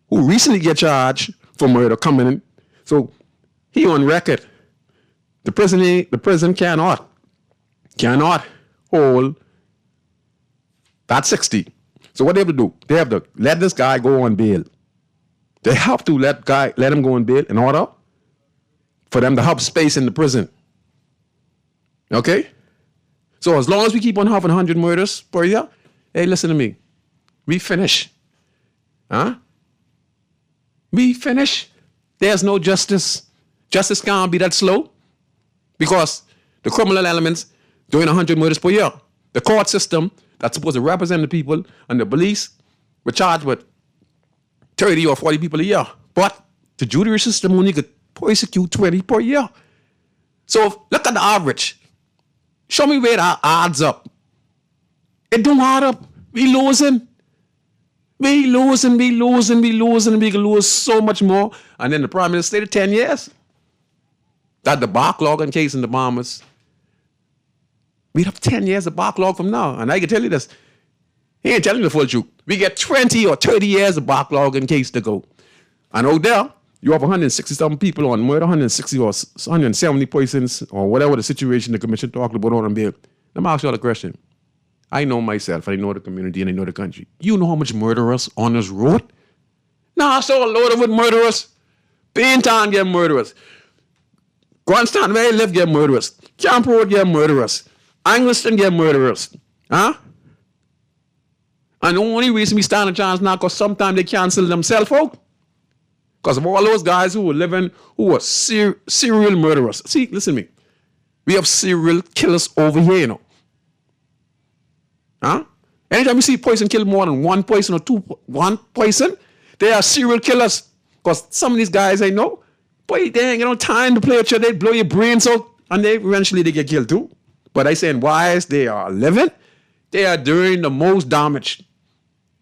who recently get charged for murder coming in. So he on record. The prison cannot hold that 60. So what they have to do? They have to let this guy go on bail. They have to let him go on bail in order for them to have space in the prison. Okay? So as long as we keep on having 100 murders per year, hey, listen to me. We finish. Huh? We finish. There's no justice. Justice can't be that slow because the criminal elements doing 100 murders per year. The court system that's supposed to represent the people and the police were charged with 30 or 40 people a year. But the judiciary system only could prosecute 20 per year. So look at the average. Show me where that adds up. It don't add up. We losing. We can lose so much more. And then the Prime Minister stated 10 years. That the backlog in case in the Bahamas. We'd have 10 years of backlog from now. And I can tell you this. He ain't telling you the full truth. We get 20 or 30 years of backlog in case to go. And out there, you have 167 people on murder, 160 or 170 persons, or whatever the situation the commission talked about on bail. Let me ask you all a question. I know myself, I know the community, and I know the country. You know how much murderers on this road? Nah, I saw a load of murderers. Paint on get murderers. Grandstand where you live get murderers. Camp Road get murderers. Angliston get murderers. Huh? And the only reason we stand a chance now because sometimes they cancel themselves out. Because of all those guys who were living, who were serial murderers. See, listen to me. We have serial killers over here, you know. Huh? Anytime you see a person kill more than one person or one person, they are serial killers. Because some of these guys I know, boy, they ain't got no time to play with you. They blow your brains out and eventually they get killed too. But I saying, whilst they are living, they are doing the most damage.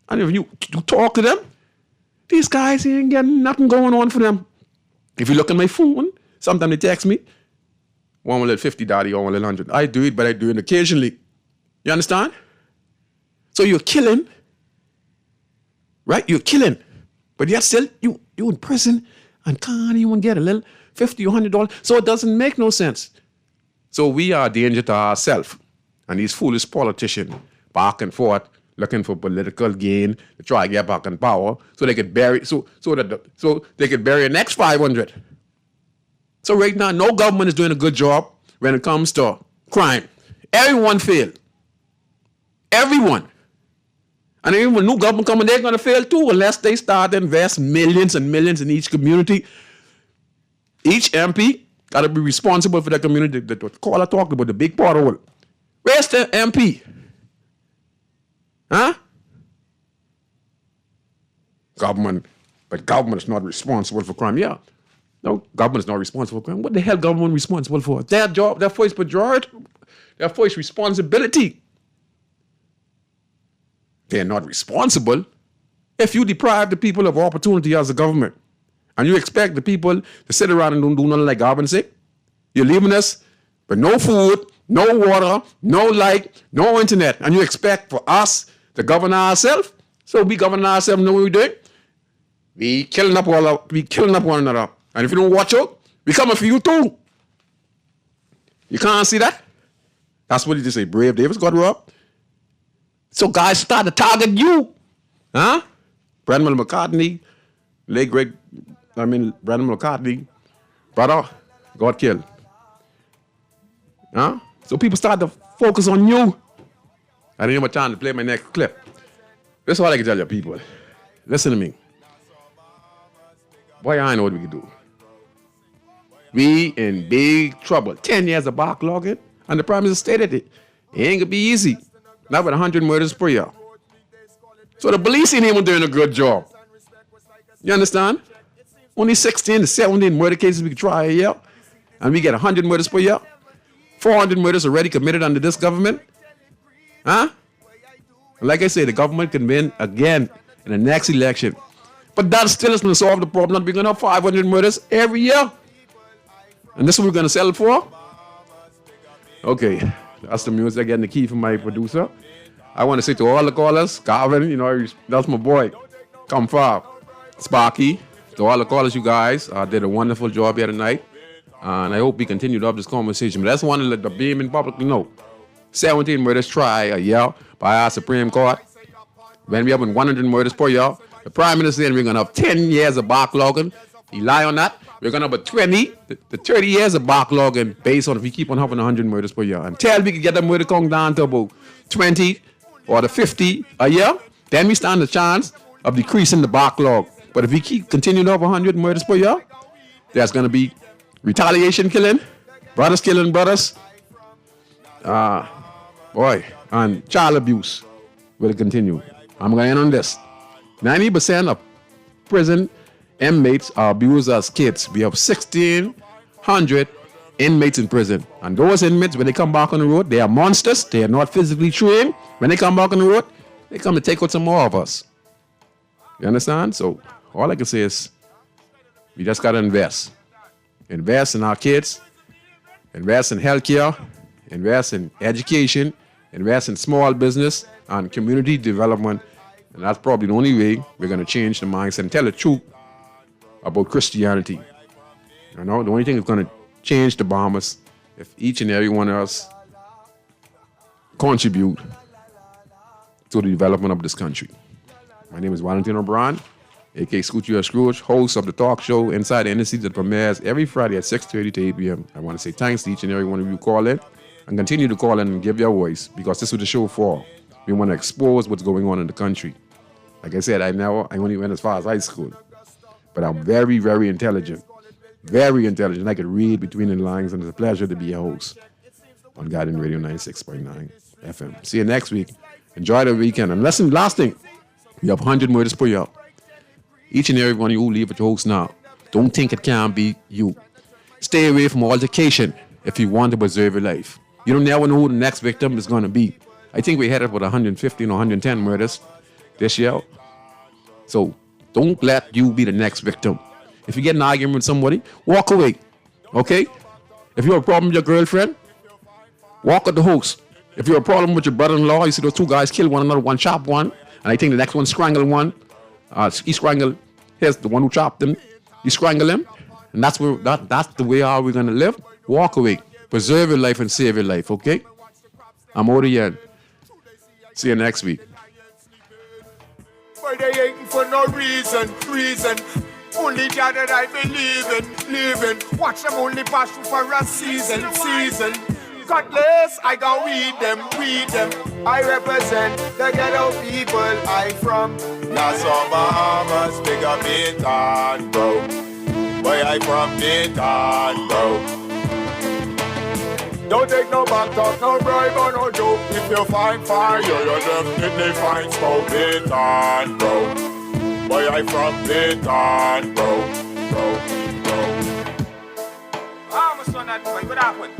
And if you talk to them, these guys ain't getting nothing going on for them. If you look at my phone, sometimes they text me, one will let 50 daddy, one will let 100. I do it, but I do it occasionally. You understand? So you're killing, right? You're killing. But yet still, you in prison and can't even get a little $50 or $100. So it doesn't make no sense. So we are a danger to ourselves. And these foolish politicians back and forth looking for political gain to try to get back in power so they could bury so they could bury the next 500. So right now, no government is doing a good job when it comes to crime. Everyone failed. Everyone. And even when new government coming, they're going to fail too unless they start to invest millions and millions in each community. Each MP got to be responsible for the community. The caller talked about the big pothole. Where's the MP? Huh? Government. But government is not responsible for crime. Yeah. No, government is not responsible for crime. What the hell government responsible for? Their job, their first majority, their first responsibility. They're not responsible. If you deprive the people of opportunity as a government, and you expect the people to sit around and don't do nothing like government say, you're leaving us with no food, no water, no light, no internet, and you expect for us to govern ourselves? So we govern ourselves, know what we're doing? We killing up one another. And if you don't watch out, we coming for you too. You can't see that? That's what he just say. Brave Davis got robbed. So guys start to target you. Huh? Brandon McCartney, Brandon McCartney, brother, got killed. Huh? So people start to focus on you. I didn't have time to play my next clip. That's all I can tell you, people. Listen to me. Boy, I know what we can do. We in big trouble. 10 years of backlogging, and the Prime Minister stated it. It ain't gonna be easy. Not with 100 murders per year. So the police ain't even doing a good job. You understand? Only 16 to 17 murder cases we can try a year, and we get 100 murders per year. 400 murders already committed under this government. Huh? And like I say, the government can win again in the next election. But that still isn't going to solve the problem. We're going to have 500 murders every year. And this is what we're going to sell it for? Okay. That's the music. Getting the key from my producer. I want to say to all the callers, Calvin, that's my boy. Come far. Sparky. To all the callers, you guys did a wonderful job here tonight. And I hope we continue to have this conversation. But that's one to let the beam in publicly know. 17 murders tried a year by our Supreme Court. When we have 100 murders per year, the Prime Minister said we're going to have 10 years of backlogging. He lie on that. We're going to have 20 to 30 years of backlogging based on if we keep on having 100 murders per year. Until we can get the murder count down to about 20 or the 50 a year, then we stand a chance of decreasing the backlog. But if we keep continuing to have 100 murders per year, there's going to be retaliation killing, brothers killing brothers, and child abuse will continue. I'm going to end on this. 90% of prison inmates are abused as kids. We have 1,600 inmates in prison. And those inmates, when they come back on the road, they are monsters. They are not physically trained. When they come back on the road, they come to take out some more of us. You understand? So all I can say is we just got to invest. Invest in our kids. Invest in healthcare. Invest in education. Invest in small business and community development. And that's probably the only way we're going to change the mindset and tell the truth about Christianity. The only thing that's going to change the Bahamas if each and every one of us contribute to the development of this country. My name is Valentino Brown, a.k.a. Scrooge, host of the talk show Inside the Inner City that premieres every Friday at 6:30 to 8 p.m. I want to say thanks to each and every one of you call in and continue to call in and give your voice because this is what the show for. We want to expose what's going on in the country. Like I said, I only went as far as high school, but I'm very, very intelligent. Very intelligent. I could read between the lines, and it's a pleasure to be your host on Guardian Radio 96.9 FM. See you next week. Enjoy the weekend. And listen, last thing, we have 100 murders per year. Each and every one of you who leave at your host now, don't think it can be you. Stay away from altercation if you want to preserve your life. You don't never know who the next victim is going to be. I think we headed with 115 or 110 murders this year. So don't let you be the next victim. If you get an argument with somebody, walk away. Okay? If you have a problem with your girlfriend, walk at the host. If you have a problem with your brother-in-law, you see those two guys kill one another, one chop one, and I think the next one strangle one. He strangled, here's the one who chopped him. You strangle him, and that's the way how we're gonna live. Walk away. Preserve your life and save your life, okay? I'm out of here. See you next week. But they ain't for no reason. Only God that I believe in. Watch them only pass through for a season. Cutlass, I go weed them. I represent the ghetto people I from. Nassau, Bahamas, big up Dayton, bro. Where I from, Dayton, bro. Don't take no back talk, no bribe or no joke. If you find fire, you're definitely find smoke. Dayton, bro. Where I from, Dayton, bro. I'm a son that boy, what happened?